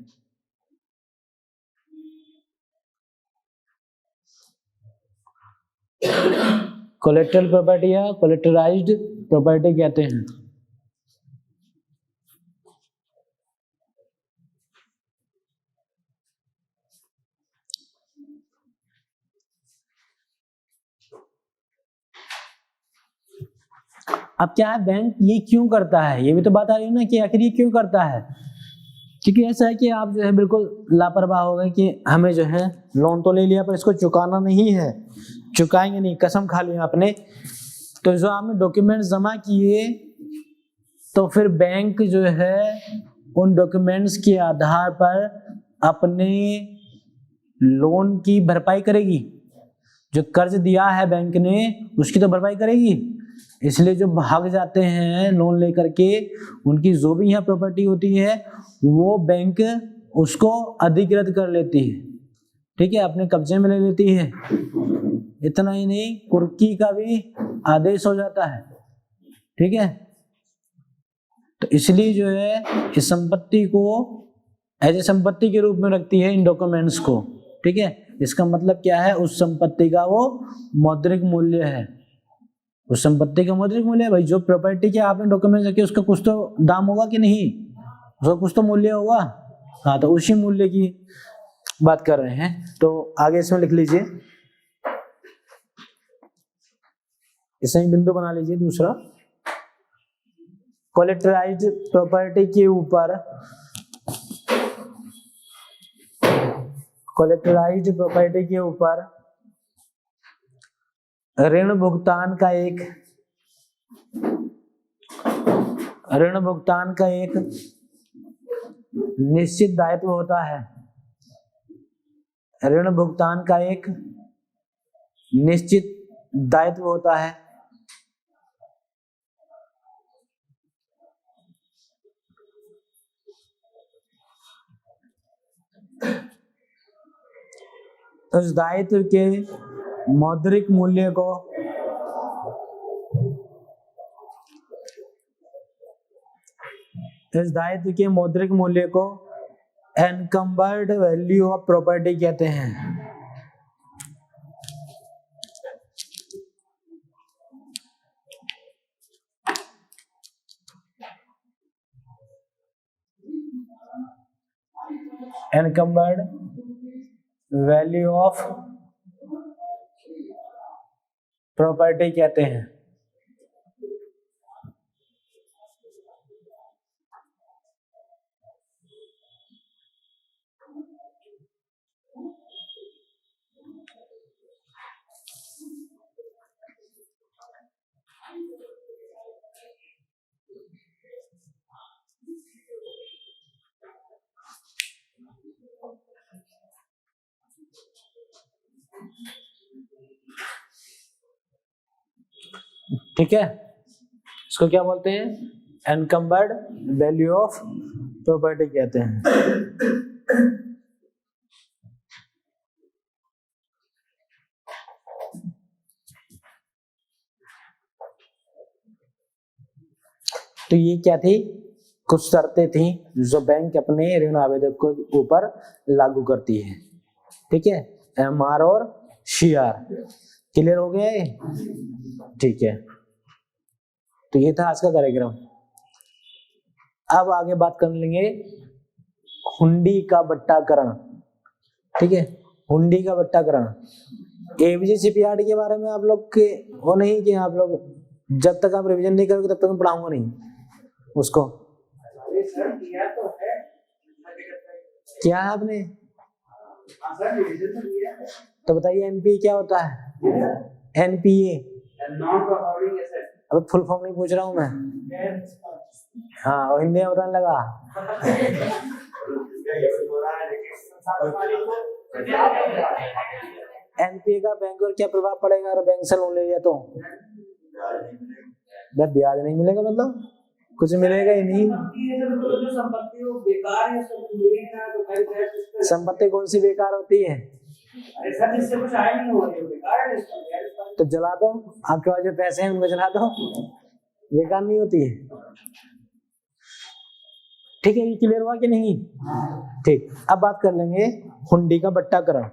कोलेटरल प्रॉपर्टी या कोलेटराइज्ड प्रॉपर्टी कहते हैं। अब क्या है, बैंक ये क्यों करता है, ये भी तो बात आ रही है ना कि आखिर ये क्यों करता है। क्योंकि ऐसा है कि आप जो है बिल्कुल लापरवाह हो गए कि हमें जो है लोन तो ले लिया पर इसको चुकाना नहीं है, चुकाएंगे नहीं, कसम खा लिया आपने। तो जो आपने डॉक्यूमेंट जमा किए तो फिर बैंक जो है उन डॉक्यूमेंट्स के आधार पर अपने लोन की भरपाई करेगी। जो कर्ज दिया है बैंक ने उसकी तो भरपाई करेगी। इसलिए जो भाग जाते हैं लोन लेकर के, उनकी जो भी यहाँ प्रॉपर्टी होती है वो बैंक उसको अधिकृत कर लेती है, ठीक है, अपने कब्जे में ले लेती है। इतना ही नहीं, कुर्की का भी आदेश हो जाता है, ठीक है। तो इसलिए जो है इस संपत्ति को एज ए संपत्ति के रूप में रखती है इन डॉक्यूमेंट्स को, ठीक है। इसका मतलब क्या है, उस संपत्ति का वो मौद्रिक मूल्य है, उस संपत्ति का मौद्रिक मूल्य है। भाई जो प्रॉपर्टी के आपने डॉक्यूमेंट रखे उसका कुछ तो दाम होगा कि नहीं, उसका कुछ तो मूल्य होगा। हाँ, तो उसी मूल्य की बात कर रहे हैं। तो आगे इसमें लिख लीजिए, इसमें बिंदु बना लीजिए दूसरा। कोलेटराइज्ड प्रॉपर्टी के ऊपर, कोलेटराइज्ड प्रॉपर्टी के ऊपर ऋण भुगतान का एक निश्चित दायित्व होता है। ऋण भुगतान का एक निश्चित दायित्व होता है। उस दायित्व के मौद्रिक मूल्य को एनकम्बर्ड वैल्यू ऑफ प्रॉपर्टी कहते हैं। एनकम्बर्ड वैल्यू ऑफ प्रॉपर्टी कहते हैं। ठीक है, इसको क्या बोलते हैं, एनकम्बर्ड वैल्यू ऑफ प्रॉपर्टी कहते हैं। तो ये क्या थी, कुछ शर्तें थी जो बैंक अपने ऋण आवेदक के ऊपर लागू करती है, ठीक है। एमआर और सीआर, क्लियर हो गया ये, ठीक है। तो ये था आज का कार्यक्रम। अब आगे बात कर लेंगे हुंडी का बट्टाकरण, ठीक है। हुंडी का बट्टाकरण, एबीसी शिपयार्ड के बारे में आप लोग के वो नहीं कि आप लोग जब तक आप रिवीजन नहीं करोगे तब तक मैं पढ़ाऊंगा नहीं उसको। क्या है आपने, तो बताइए एनपीए क्या होता है। एनपीए, अब फुल फॉर्म नहीं पूछ रहा हूं मैं, हाँ, और हिंदी में बताने लगा। एनपीए का बैंक पर क्या प्रभाव पड़ेगा अगर बैंक से लोन ले लिया तो? जब ब्याज नहीं मिलेगा मतलब कुछ मिलेगा ही नहीं। संपत्ति कौन सी बेकार होती है? तो जला दो, आपके पास जो पैसे हैं उनको जला दो, बेकार नहीं होती है। ठीक है, ये क्लियर हुआ कि नहीं? ठीक, अब बात कर लेंगे हुंडी का बट्टाकरण।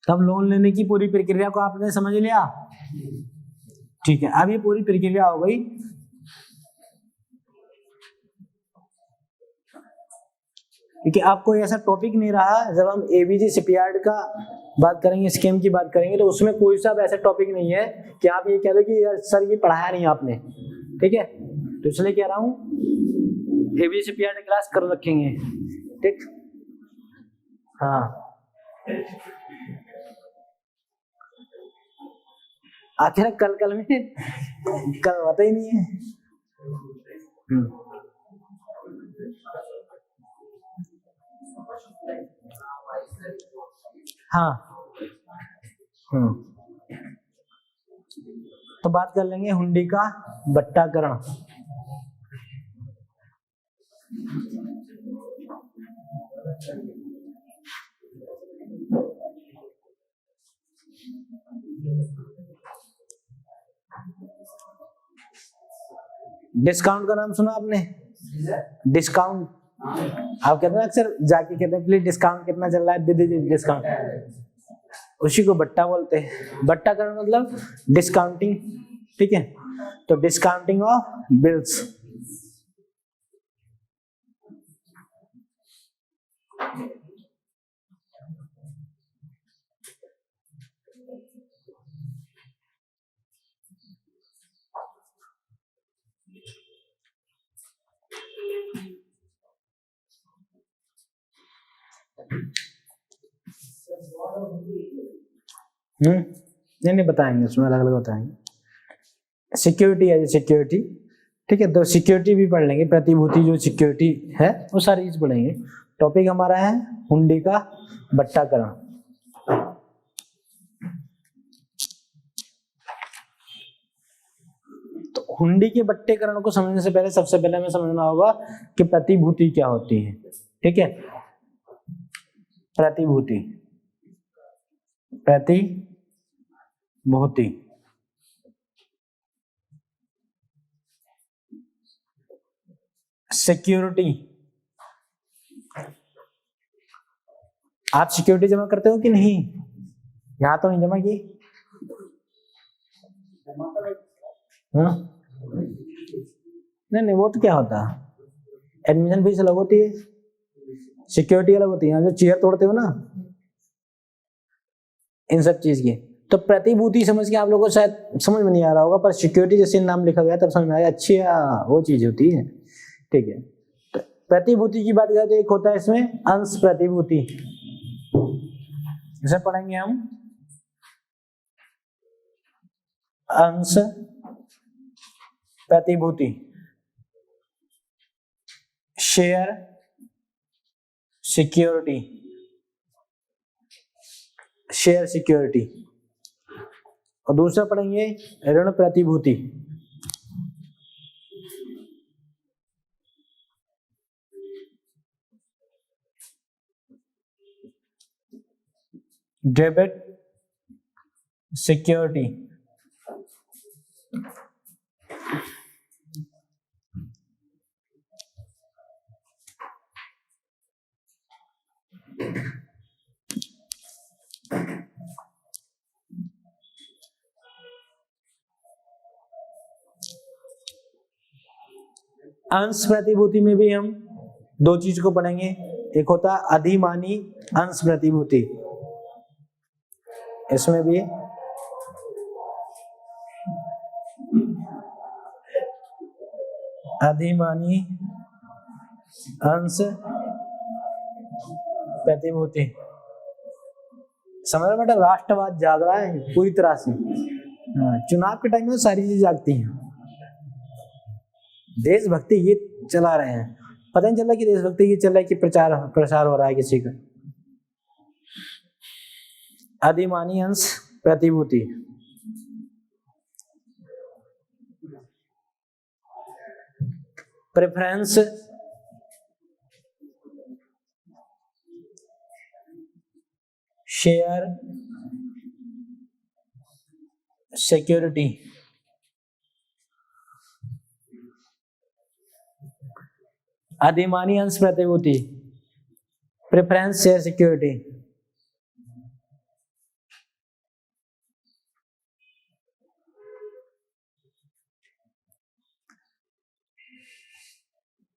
तब लोन लेने की पूरी प्रक्रिया को आपने समझ लिया? ठीक है, अब ये पूरी प्रक्रिया हो गई। क्योंकि आपको ऐसा टॉपिक नहीं रहा, जब हम एबीजी शिपयार्ड का बात करेंगे, स्कीम की बात करेंगे, तो उसमें कोई सा ऐसा टॉपिक नहीं है कि आप ये कह दो कि यार सर ये पढ़ाया नहीं आपने। ठीक है, तो इसलिए कह रहा हूँ एबीजी शिपयार्ड क्लास कर रखेंगे। ठीक, हाँ, आखिर कल में कल होता ही नहीं है। हाँ, तो बात कर लेंगे हुंडी का बट्टाकरण। डिस्काउंट का नाम सुना आपने? डिस्काउंट, आप कहते हैं अक्सर जाके कहते हैं प्लीज डिस्काउंट कितना चल रहा है, दे दीजिए डिस्काउंट। उसी को बट्टा बोलते हैं। बट्टाकरण मतलब डिस्काउंटिंग। ठीक है, तो डिस्काउंटिंग ऑफ बिल्स। नहीं बताएंगे, उसमें अलग अलग बताएंगे। सिक्योरिटी है, सिक्योरिटी। ठीक है, तो सिक्योरिटी भी पढ़ लेंगे, प्रतिभूति जो सिक्योरिटी है वो सारी चीज पढ़ेंगे। टॉपिक हमारा है हुंडी का बट्टाकरण। तो हुंडी के बट्टेकरण को समझने से पहले सबसे पहले हमें समझना होगा कि प्रतिभूति क्या होती है। ठीक है, प्रतिभूति, प्रतिभूति सिक्योरिटी। आप सिक्योरिटी जमा करते हो कि नहीं? यहां तो नहीं जमा की? नहीं, वो तो क्या होता है, एडमिशन फीस अलग होती है, सिक्योरिटी अलग होती है। जो चेयर तोड़ते हो ना, इन सब चीज की। तो प्रतिभूति समझ के आप लोगों को शायद समझ में नहीं आ रहा होगा, पर सिक्योरिटी जैसे नाम लिखा गया तब समझ में आया, अच्छी वो चीज होती है। ठीक है, तो प्रतिभूति की बात करें तो एक होता है इसमें अंश प्रतिभूति, इसे पढ़ेंगे हम अंश प्रतिभूति। Share security, share security. और दूसरा पढ़ेंगे ऋण प्रतिभूति। Debit security. अंश प्रतिभूति में भी हम दो चीज को पढ़ेंगे, एक होता है अधिमानी अंश प्रतिभूति, इसमें भी अधिमानी अंश प्रतिभूति। समझ रहे बेटा, राष्ट्रवाद जाग रहा है पूरी तरह से। चुनाव के टाइम में सारी चीजें जागती हैं। देशभक्ति गीत चला रहे हैं, पता नहीं चल रहा कि देशभक्ति गीत चल रहा है कि प्रसार हो रहा है किसी का। अधिमानी अंश प्रतिभूति। Preference share security. अधिमानी अंश प्रतिभूति, प्रेफरेंस शेयर सिक्योरिटी।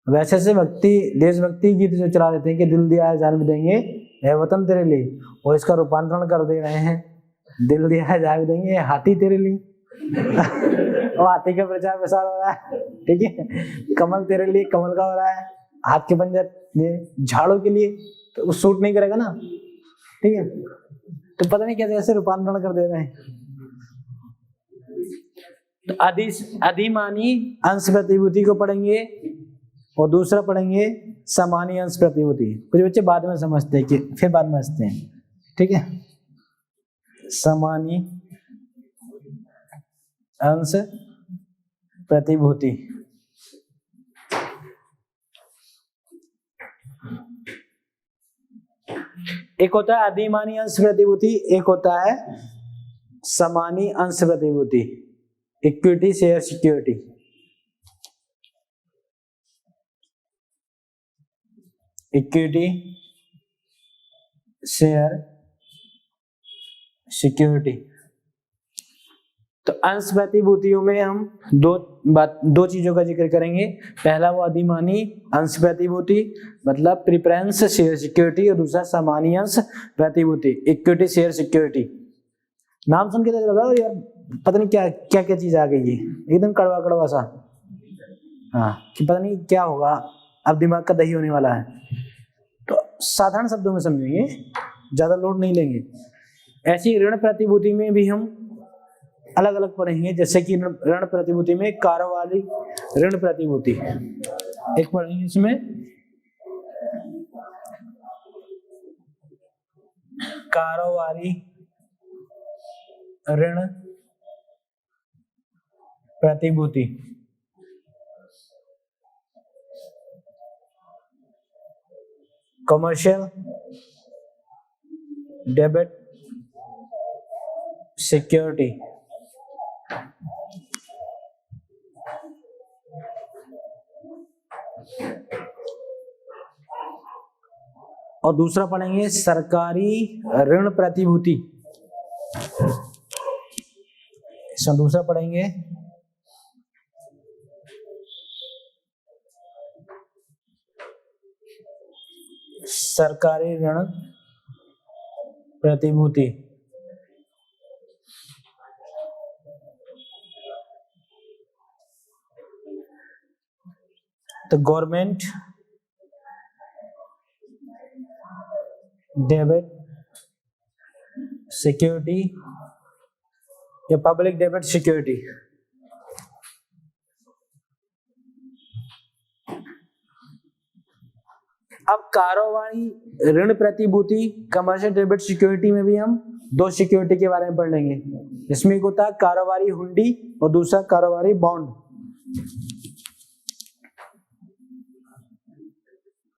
वैसे से भक्ति देशभक्ति गीत जो चला देते हैं कि दिल दिया है जान भी देंगे है वतन तेरे लिए, और इसका रूपांतरण कर दे रहे हैं, दिल दिया है जान भी देंगे हाथी तेरे लिए। और हाथी का प्रचार प्रसार हो रहा है, ठीक है। कमल तेरे लिए, कमल का हो रहा है, हाथ के पंजे झाड़ों के लिए, तो वो सूट नहीं करेगा ना, ठीक है। तो पता नहीं कैसे ऐसे रूपांतरण कर दे रहे हैं। तो अधिमानी अंश प्रतिभूति को पढ़ेंगे और दूसरा पढ़ेंगे समानी अंश प्रतिभूति। कुछ बच्चे बाद में समझते हैं कि फिर बाद में समझते हैं, ठीक है। समानी अंश प्रतिभूति। एक होता है अधिमानी अंश प्रतिभूति, एक होता है समानी अंश प्रतिभूति, equity share security. Equity share security. तो अंश प्रतिभूतियों में हम दो चीजों का जिक्र करेंगे। पहला वो अधिमानी अंश प्रतिभूति मतलब प्रेफरेंस शेयर सिक्योरिटी, और दूसरा समानी अंश प्रतिभूति इक्विटी शेयर सिक्योरिटी। नाम सुन के तो लगा यार पता नहीं क्या क्या क्या चीज आ गई है, एकदम कड़वा कड़वा सा। हाँ कि पता नहीं क्या होगा, अब दिमाग का दही होने वाला है। तो साधारण शब्दों में समझेंगे, ज्यादा लोड नहीं लेंगे। ऐसी ऋण प्रतिभूति में भी हम अलग अलग पढ़ेंगे, जैसे कि ऋण प्रतिभूति में कारोबारी ऋण प्रतिभूति एक पढ़ेंगे। इसमें कारोबारी ऋण प्रतिभूति, कमर्शियल डेबिट सिक्योरिटी। और दूसरा पढ़ेंगे सरकारी ऋण प्रतिभूति। इसमें दूसरा पढ़ेंगे सरकारी ऋण प्रतिभूति। तो गवर्नमेंट डेबिट सिक्योरिटी या पब्लिक डेबिट सिक्योरिटी। अब कारोबारी ऋण प्रतिभूति कमर्शियल डेबिट सिक्योरिटी में भी हम दो सिक्योरिटी के बारे में पढ़ लेंगे। इसमें एक होता है कारोबारी हुंडी और दूसरा कारोबारी बॉन्ड।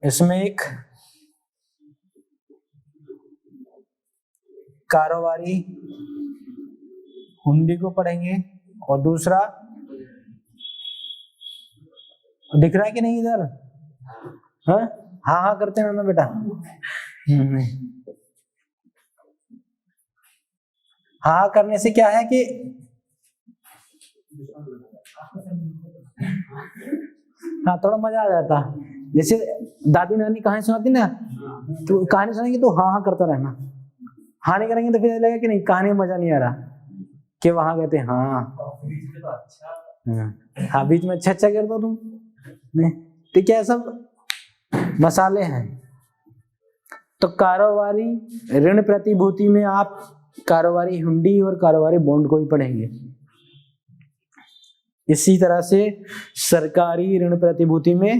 इसमें एक कारोबारी हुंडी को पढ़ेंगे और दूसरा, दिख रहा है कि नहीं इधर? हाँ हाँ हाँ करते हैं ना बेटा। हाँ करने से क्या है कि हाँ थोड़ा मजा आ जाता। जैसे दादी नानी कहानी सुनाती ना, तो कहानी सुनेंगे तो हाँ हाँ करता रहना। हाँ नहीं करेंगे तो फिर लगेगा कि नहीं कहानी में मजा नहीं आ रहा, कि वहां गए थे। हाँ हाँ बीच में अच्छा अच्छा कर दो तुम। नहीं तो क्या सब मसाले हैं। तो कारोबारी ऋण प्रतिभूति में आप कारोबारी हुंडी और कारोबारी बॉन्ड को ही पढ़ेंगे। इसी तरह से सरकारी ऋण प्रतिभूति में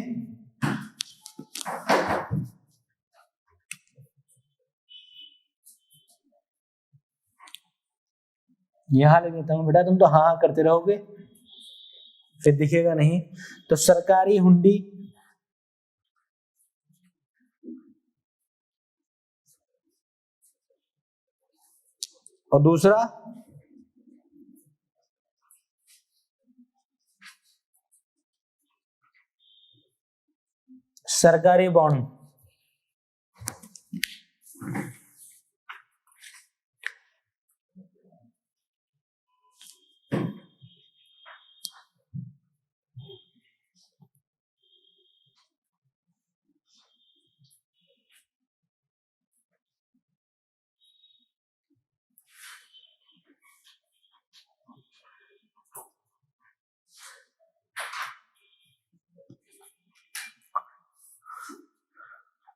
यहां लिख देता हूं बेटा, तुम तो हाँ हाँ करते रहोगे फिर दिखेगा नहीं। तो सरकारी हुंडी और दूसरा सरकारी बॉन्ड।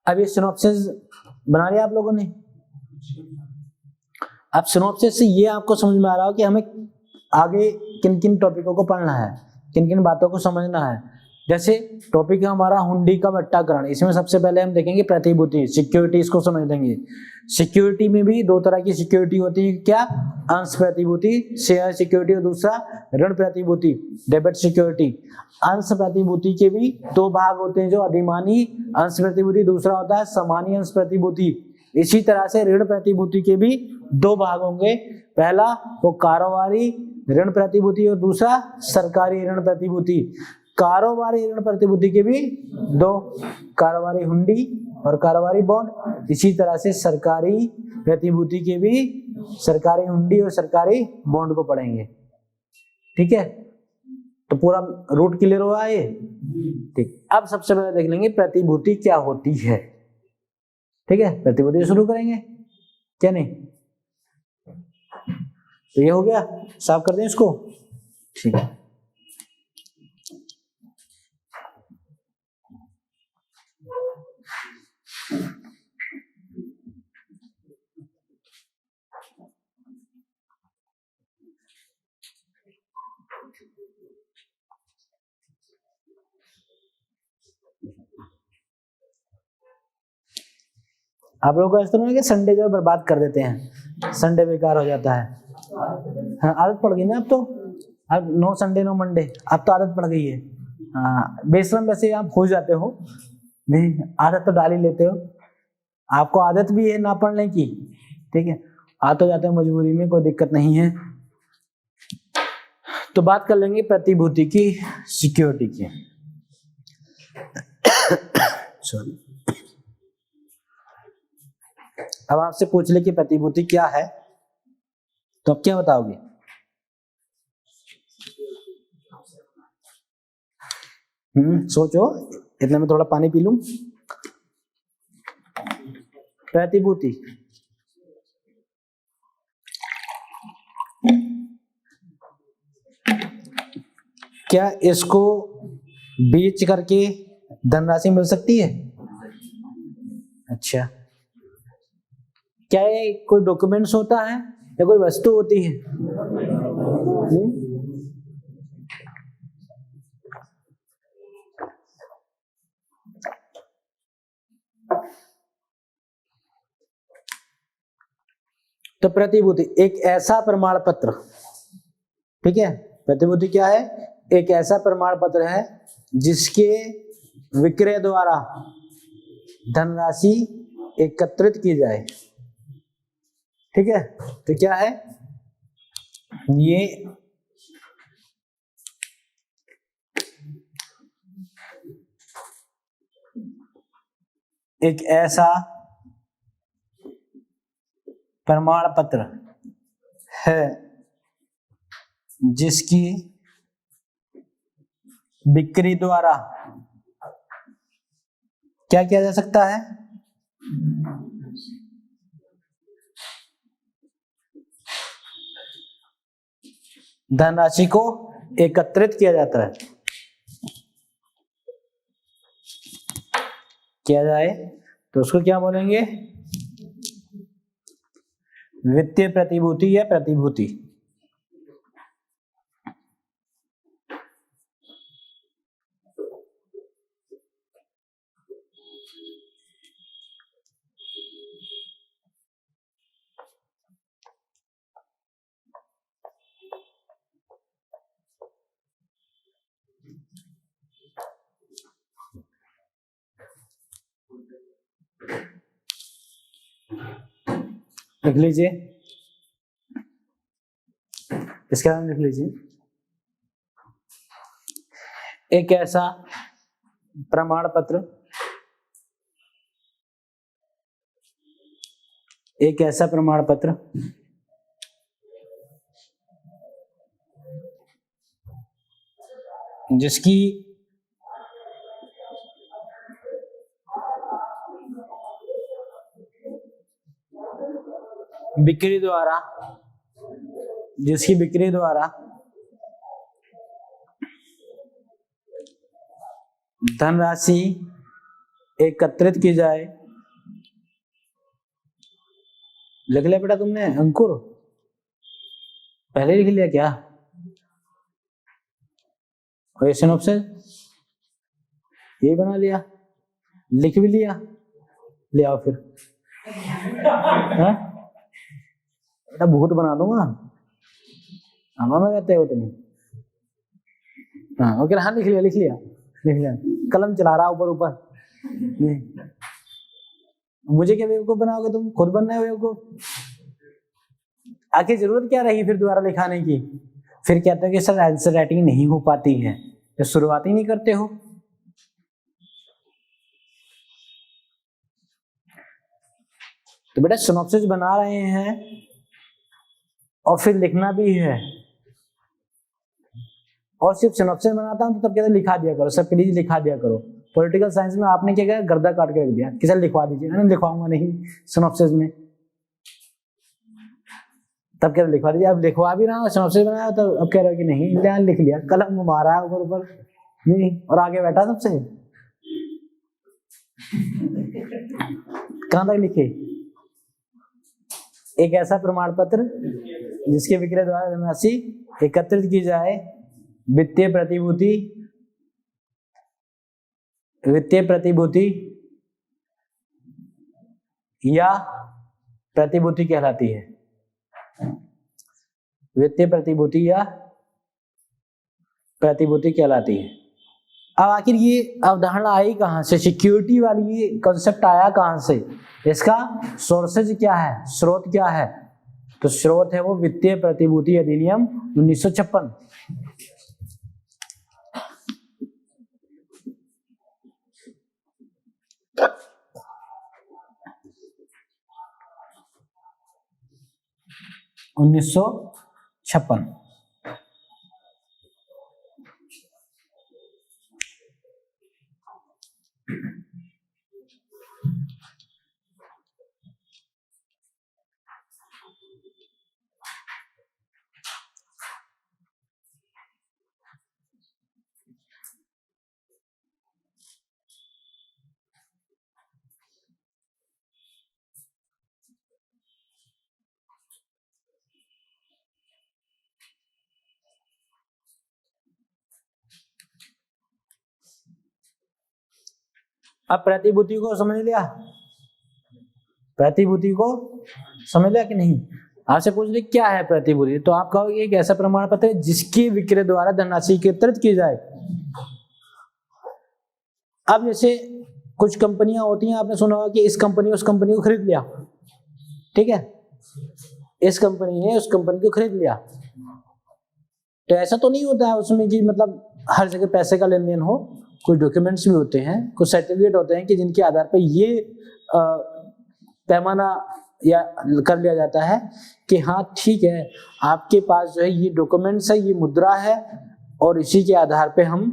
अब ये सिनॉप्सिस बना लिया आप लोगों ने। अब सिनॉप्सिस से ये आपको समझ में आ रहा हो कि हमें आगे किन किन टॉपिकों को पढ़ना है, किन किन बातों को समझना है। जैसे टॉपिक है हमारा हुंडी का बट्टाकरण, इसमें सबसे पहले हम देखेंगे प्रतिभूति, सिक्योरिटीज को समझ लेंगे। सिक्योरिटी में भी दो तरह की सिक्योरिटी होती है, क्या? अंश प्रतिभूति शेयर सिक्योरिटी और दूसरा ऋण प्रतिभूति डेबिट सिक्योरिटी। अंश प्रतिभूति के भी दो भाग होते हैं, जो अधिमानी अंश प्रतिभूति, दूसरा होता है समानी अंश प्रतिभूति। इसी तरह से ऋण प्रतिभूति के भी दो भाग होंगे, पहला वो कारोबारी ऋण प्रतिभूति और दूसरा सरकारी ऋण प्रतिभूति। कारोबारी ऋण प्रतिभूति के भी दो, कारोबारी हुंडी और कारोबारी बॉन्ड। इसी तरह से सरकारी प्रतिभूति के भी सरकारी हुंडी और सरकारी बॉन्ड को पढ़ेंगे। ठीक है, तो पूरा रूट क्लियर हुआ ये। ठीक, अब सबसे पहले देख लेंगे प्रतिभूति क्या होती है। ठीक है, प्रतिभूति शुरू करेंगे क्या नहीं? तो ये हो गया, साफ कर दें इसको। ठीक है, आप लोगों को इस तरह कि संडे जो बर्बाद कर देते हैं, संडे बेकार हो जाता है। हाँ, आदत पड़ गई ना अब तो, अब नो संडे नो मंडे, अब तो आदत पड़ गई है। हाँ, बेशरम वैसे आप हो जाते हो, नहीं आदत तो डाल ही लेते हो, आपको आदत भी है ना पढ़ने की। ठीक है, आ तो जाते हो मजबूरी में, कोई दिक्कत नहीं है। तो बात कर लेंगे प्रतिभूति की सिक्योरिटी की। सॉरी, अब आपसे पूछ ले कि प्रतिभूति क्या है, तो आप क्या बताओगे? सोचो, इतने में थोड़ा पानी पी लूं। प्रतिभूति क्या इसको बेच करके धनराशि मिल सकती है? अच्छा, क्या ये कोई डॉक्यूमेंट्स होता है या कोई वस्तु होती है? तो प्रतिभूति एक ऐसा प्रमाण पत्र, ठीक है, प्रतिभूति क्या है? एक ऐसा प्रमाण पत्र है जिसके विक्रय द्वारा धनराशि एकत्रित की जाए। ठीक है, तो क्या है ये? एक ऐसा प्रमाण पत्र है जिसकी बिक्री द्वारा क्या किया जा सकता है? धनराशि को एकत्रित किया जाता है, किया जाए तो उसको क्या बोलेंगे? वित्तीय प्रतिभूति या प्रतिभूति। लिख लीजिए, इसका नाम लिख लीजिए। एक ऐसा प्रमाण पत्र, एक ऐसा प्रमाण पत्र जिसकी बिक्री द्वारा, जिसकी बिक्री द्वारा धनराशि एकत्रित की जाए। लिख लिया बेटा तुमने अंकुर? पहले लिख लिया क्या? क्वेश्चन ऑप्शन ये बना लिया, लिख भी लिया, ले आओ फिर। बेटा भूत बना दूंगा, हवा में रहते हो तुम। हाँ ओके, हाँ लिख लिया, लिख लिया, लिख लिया। कलम चला रहा ऊपर ऊपर। मुझे क्या बेवकूफ बनाओगे तुम? खुद बनना है बेवकूफ। आखिर जरूरत क्या रही फिर दोबारा लिखाने की? फिर कहते हो कि सर आंसर राइटिंग नहीं हो पाती है, तो शुरुआत ही नहीं करते हो। तो बेटा सिनॉप्सिस बना रहे हैं और फिर लिखना भी है, और सिर्फ सिनॉप्सिस बनाता हूं तो तब कहते लिखा दिया करो, सब प्लीज लिखा दिया करो। पॉलिटिकल साइंस में आपने क्या किया? गर्दा काट के रख दिया कि सर लिखवा दीजिए। मैंने लिखवाऊंगा नहीं सिनॉप्सिस में, तब कह रहे लिखवा दीजिए। अब लिखवा भी रहा हूं, सिनॉप्सिस बनाया तो अब कह रहे हो कि नहीं, लिख लिया, कलम मारा ऊपर ऊपर नहीं, और आगे बैठा सबसे। कहां तक लिखे? एक ऐसा प्रमाण पत्र जिसके विक्रय द्वारा धनराशि एकत्रित की जाए, वित्तीय प्रतिभूति, वित्तीय प्रतिभूति या प्रतिभूति कहलाती है। वित्तीय प्रतिभूति या प्रतिभूति कहलाती है। अब आखिर ये अवधारणा आई कहां से? सिक्योरिटी वाली ये कॉन्सेप्ट आया कहां से? इसका सोर्सेज क्या है, स्रोत क्या है? तो स्रोत है वो वित्तीय प्रतिभूति अधिनियम 1956। अब प्रतिभूति को समझ लिया? प्रतिभूति को समझ लिया कि नहीं? आपसे पूछ रहे क्या है प्रतिभूति, तो आप कहोगे एक ऐसा प्रमाण पत्र है जिसकी विक्रय द्वारा धनराशि एकत्रित की जाए। अब जैसे कुछ कंपनियां होती हैं, आपने सुना होगा कि इस कंपनी उस कंपनी को खरीद लिया, ठीक है, इस कंपनी ने उस कंपनी को खरीद लिया। तो ऐसा तो नहीं होता है उसमें कि मतलब हर जगह पैसे का लेन देन हो, कुछ डॉक्यूमेंट्स भी होते हैं, कुछ सर्टिफिकेट होते हैं कि जिनके आधार पर ये पैमाना या कर लिया जाता है कि हाँ ठीक है, आपके पास जो है ये डॉक्यूमेंट्स है, ये मुद्रा है, और इसी के आधार पे हम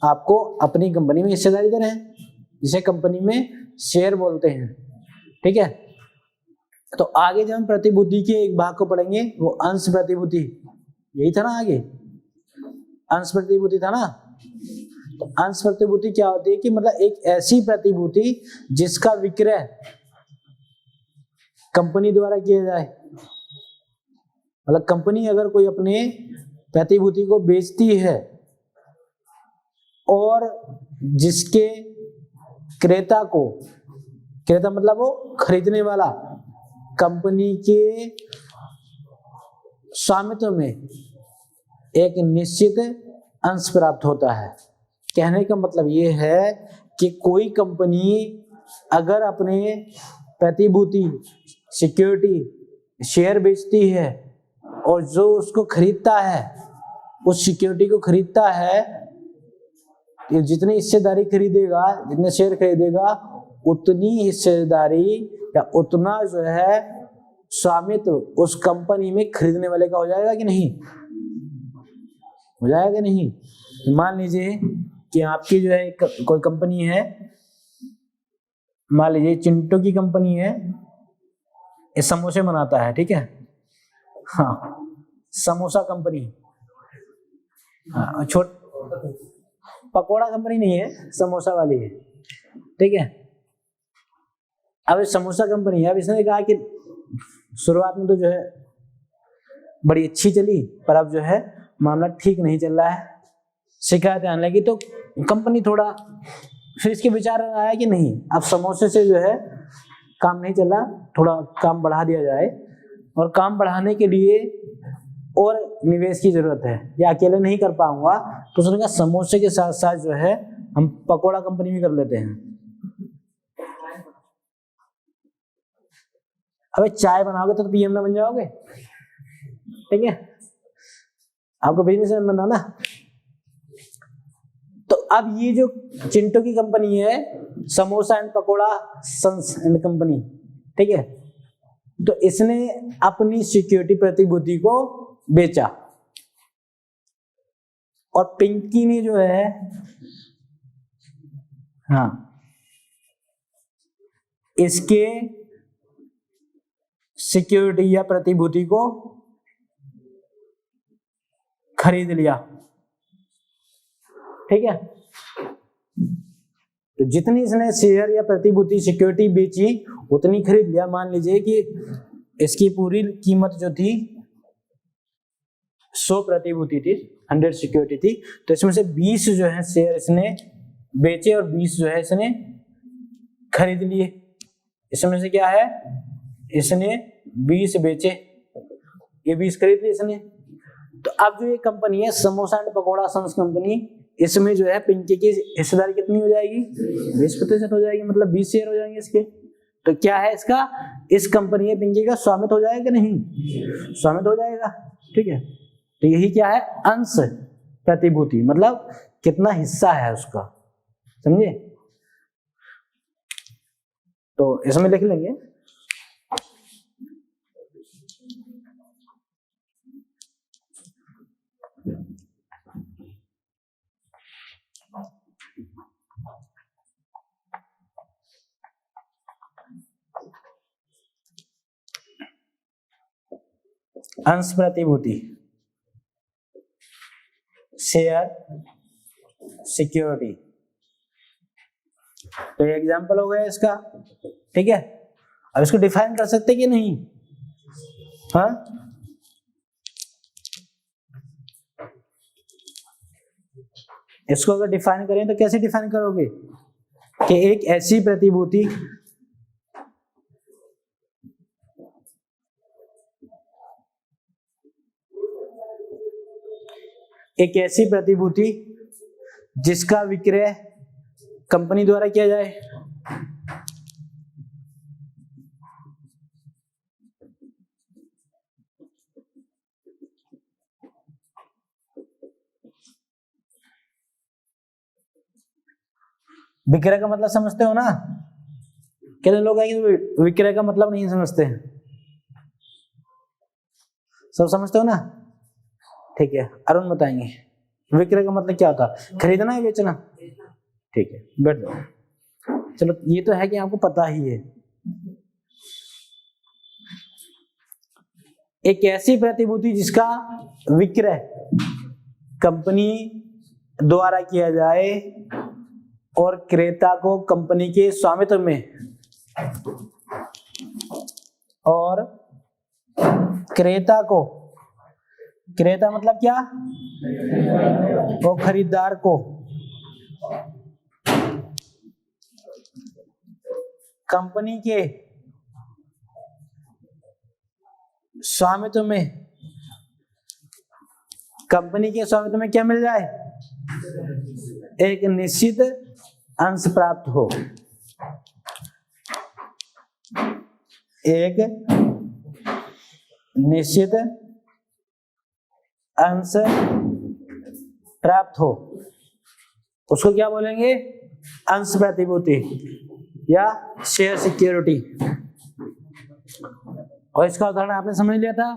आपको अपनी कंपनी में हिस्सेदारी दे रहे हैं, जिसे कंपनी में शेयर बोलते हैं, ठीक है। तो आगे जब हम प्रतिभूति के एक भाग को पढ़ेंगे, वो अंश प्रतिभूति, यही था ना आगे, अंश प्रतिभूति था ना। तो अंश प्रतिभूति क्या होती है कि मतलब एक ऐसी प्रतिभूति जिसका विक्रय कंपनी द्वारा किया जाए। मतलब कंपनी अगर कोई अपने प्रतिभूति को बेचती है और जिसके क्रेता को, क्रेता मतलब वो खरीदने वाला, कंपनी के स्वामित्व में एक निश्चित अंश प्राप्त होता है। कहने का मतलब ये है कि कोई कंपनी अगर अपने प्रतिभूति, सिक्योरिटी, शेयर बेचती है और जो उसको खरीदता है, उस सिक्योरिटी को खरीदता है, जितनी हिस्सेदारी खरीदेगा, जितने शेयर खरीदेगा, उतनी हिस्सेदारी या उतना जो है स्वामित्व उस कंपनी में खरीदने वाले का हो जाएगा कि नहीं? हो जाएगा कि नहीं? मान लीजिए कि आपकी जो है कोई कंपनी है, मान लीजिए चिंटू की कंपनी है, ये समोसे बनाता है, ठीक है, हाँ, समोसा कंपनी, हाँ, पकोड़ा कंपनी नहीं है, समोसा वाली है, ठीक है। अब ये समोसा कंपनी है, अब इसने कहा कि शुरुआत में तो जो है बड़ी अच्छी चली, पर अब जो है मामला ठीक नहीं चल रहा है, शिकायतें आने लगी, तो कंपनी थोड़ा फिर इसके विचार आया कि नहीं, अब समोसे से जो है काम नहीं चल रहा, थोड़ा काम बढ़ा दिया जाए, और काम बढ़ाने के लिए और निवेश की जरूरत है, या अकेले नहीं कर पाऊंगा, तो उसने कहा समोसे के साथ साथ जो है हम पकोड़ा कंपनी भी कर लेते हैं। अबे चाय बनाओगे तो पीएम ना बन जाओगे, ठीक है, आपको बिजनेस बनना ना। तो अब ये जो चिंटू की कंपनी है, samosa and pakora sons and company, ठीक है, तो इसने अपनी सिक्योरिटी प्रतिभूति को बेचा, और पिंकी ने जो है, हाँ, इसके सिक्योरिटी या प्रतिभूति को खरीद लिया, ठीक है। तो जितनी इसने शेयर या प्रतिभूति सिक्योरिटी बेची उतनी खरीद लिया। मान लीजिए कि इसकी पूरी कीमत जो थी 100 प्रतिभूति थी, 100 सिक्योरिटी थी, तो इसमें से 20 जो है शेयर इसने बेचे और 20 जो है इसने खरीद लिए। इसमें से क्या है, इसने 20 बेचे, ये 20 खरीद लिए इसने। तो अब जो ये कंपनी है samosa and pakora sons company, इसमें जो है पिंकी की हिस्सेदारी कितनी हो जाएगी? 20% हो जाएगी, मतलब 20 शेयर हो जाएंगे इसके। तो क्या है इसका, इस कंपनी में पिंकी का स्वामित्व हो जाएगा कि नहीं? स्वामित्व हो जाएगा, ठीक है। तो यही क्या है, अंश प्रतिभूति, मतलब कितना हिस्सा है उसका, समझे। तो इसमें लिख लेंगे अंश प्रतिभूति, शेयर, सिक्योरिटी। तो ये एग्जांपल हो गया इसका, ठीक है। अब इसको डिफाइन कर सकते कि नहीं? हाँ, इसको अगर डिफाइन करें तो कैसे डिफाइन करोगे कि एक ऐसी प्रतिभूति जिसका विक्रय कंपनी द्वारा किया जाए। विक्रय का मतलब समझते हो ना? कितने लोग हैं कि विक्रय का मतलब नहीं समझते हैं? सब समझते हो ना? ठीक है, अरुण बताएंगे विक्रय का मतलब क्या होता है। खरीदना है, बेचना, ठीक है, बैठ जाओ। चलो ये तो है कि आपको पता ही है। एक ऐसी प्रतिभूति जिसका विक्रय कंपनी द्वारा किया जाए और क्रेता को कंपनी के स्वामित्व में, और क्रेता को, क्रेता मतलब क्या, वो खरीदार को कंपनी के स्वामित्व में, कंपनी के स्वामित्व में क्या मिल जाए, एक निश्चित अंश प्राप्त हो, एक निश्चित अंश प्राप्त हो, उसको क्या बोलेंगे, अंश प्रतिभूति या शेयर सिक्योरिटी। और इसका उदाहरण आपने समझ लिया था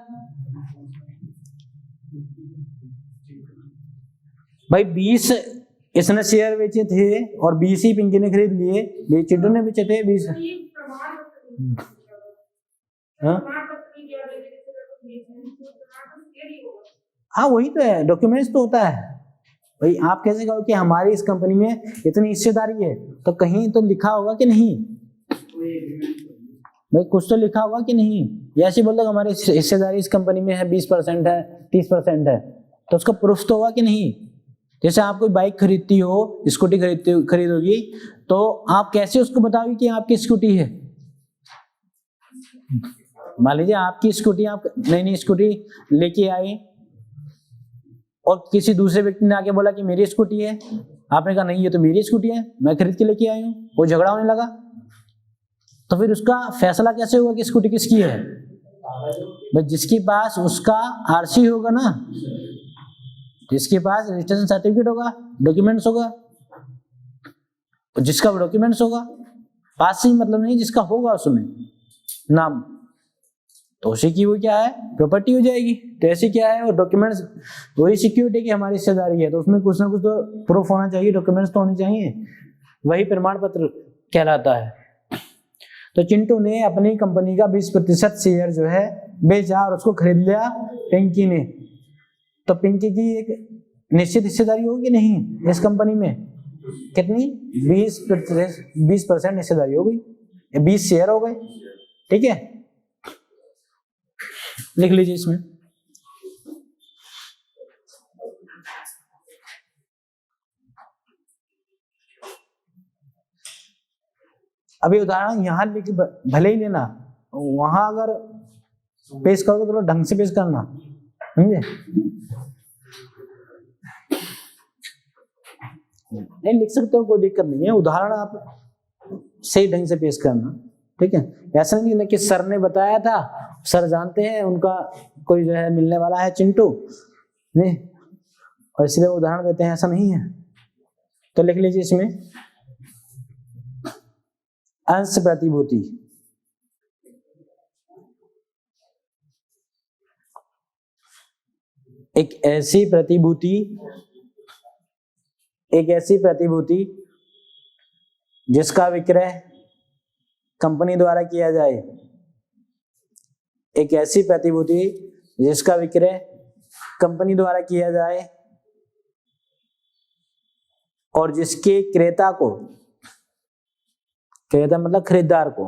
भाई, 20 इसने शेयर बेचे थे और 20 ही पिंकी ने खरीद लिए, चिंटू ने बेचे थे 20। हाँ वही तो है, डॉक्यूमेंट्स तो होता है भाई। आप कैसे कहो कि हमारी इस कंपनी में इतनी हिस्सेदारी है, तो कहीं तो लिखा होगा कि नहीं भाई, कुछ तो लिखा होगा कि नहीं। या ऐसे बोल दो हमारी हिस्सेदारी इस कंपनी में है 20% है, 30% है, तो उसका प्रूफ तो होगा कि नहीं। जैसे आप कोई बाइक खरीदती हो, स्कूटी खरीदोगी, तो आप कैसे उसको बताओगे कि आपकी स्कूटी है। मान लीजिए आपकी स्कूटी, आप नई नई स्कूटी लेके आए और किसी दूसरे व्यक्ति ने आके बोला कि मेरी स्कूटी है, आपने कहा नहीं ये तो मेरी स्कूटी है, मैं खरीद के लेके आई हूँ, वो झगड़ा होने लगा, तो फिर उसका फैसला कैसे होगा कि स्कूटी किसकी है। भाई जिसके पास उसका आरसी होगा ना, जिसके पास रजिस्ट्रेशन सर्टिफिकेट होगा, डॉक्यूमेंट्स होगा, जिसका डॉक्यूमेंट्स होगा, पास से मतलब नहीं, जिसका होगा उसमें नाम, तो उसी की वो क्या है, प्रॉपर्टी हो जाएगी। तो ऐसे क्या है, वो डॉक्यूमेंट्स वही सिक्योरिटी की हमारी हिस्सेदारी है, तो उसमें कुछ ना कुछ तो प्रूफ होना चाहिए, डॉक्यूमेंट्स तो होने चाहिए, वही प्रमाण पत्र कहलाता है। तो चिंटू ने अपनी कंपनी का 20% शेयर जो है बेचा और उसको खरीद लिया पिंकी ने, तो पिंकी की एक निश्चित हिस्सेदारी होगी नहीं इस कंपनी में, कितनी, 20% हिस्सेदारी हो गई, 20 शेयर हो गए, ठीक है, लिख लीजिए इसमें। अभी उदाहरण यहां लिख भले ही लेना, वहां अगर पेश करोगे तो ढंग से पेश करना, समझे। नहीं लिख सकते हो, कोई दिक्कत नहीं है, उदाहरण आप सही ढंग से पेश करना, ठीक है। ऐसा नहीं कि सर ने बताया था, सर जानते हैं उनका कोई जो है मिलने वाला है चिंटू नहीं, और इसलिए उदाहरण देते हैं, ऐसा नहीं है। तो लिख लीजिए इसमें अंश प्रतिभूति, एक ऐसी प्रतिभूति जिसका विक्रय कंपनी द्वारा किया जाए, एक ऐसी प्रतिभूति जिसका विक्रय कंपनी द्वारा किया जाए और जिसके क्रेता को, क्रेता मतलब खरीदार को,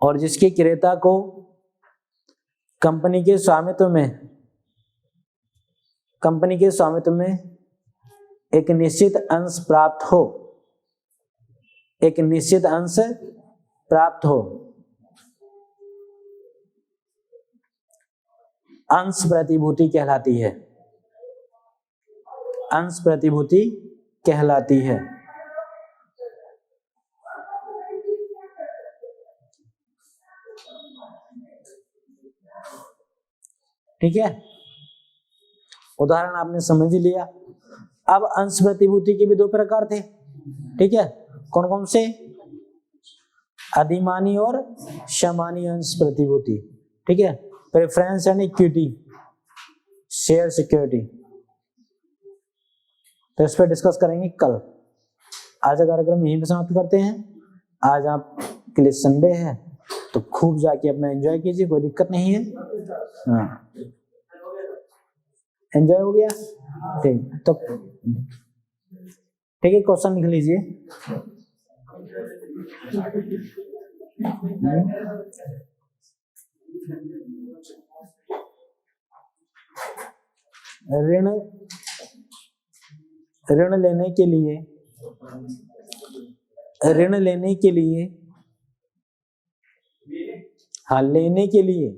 और जिसके क्रेता को कंपनी के स्वामित्व में एक निश्चित अंश प्राप्त हो, एक निश्चित अंश प्राप्त हो, अंश प्रतिभूति कहलाती है, अंश प्रतिभूति कहलाती है। ठीक है, उदाहरण आपने समझ लिया। अब अंश प्रतिभूति के भी दो प्रकार थे, ठीक है, कौन कौन से, अधिमानी और सामान्य अंश प्रतिभूति, ठीक है, preference and equity share security, तो इस पर डिस्कस करेंगे कल। आज का कार्यक्रम यहीं पे समाप्त करते हैं। आज आपके लिए संडे है तो खूब जाके अपना एंजॉय कीजिए, कोई दिक्कत नहीं है। हाँ एंजॉय हो गया? ठीक, तो ठीक है, क्वेश्चन लिख लीजिए। ऋण ऋण लेने के लिए ऋण लेने के लिए हाँ, लेने के लिए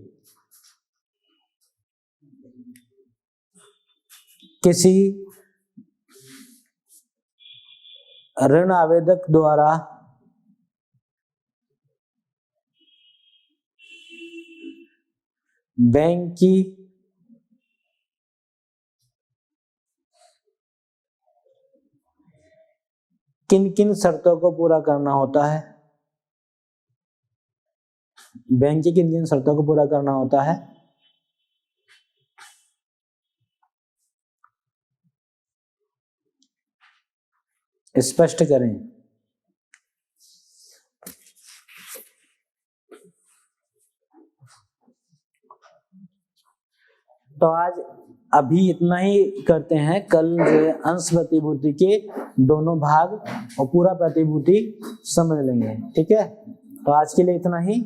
किसी ऋण आवेदक द्वारा बैंक की किन किन शर्तों को पूरा करना होता है? बैंक की किन किन शर्तों को पूरा करना होता है? स्पष्ट करें। तो आज अभी इतना ही करते हैं। कल जो है अंश प्रतिभूति के दोनों भाग और पूरा प्रतिभूति समझ लेंगे। ठीक है, तो आज के लिए इतना ही।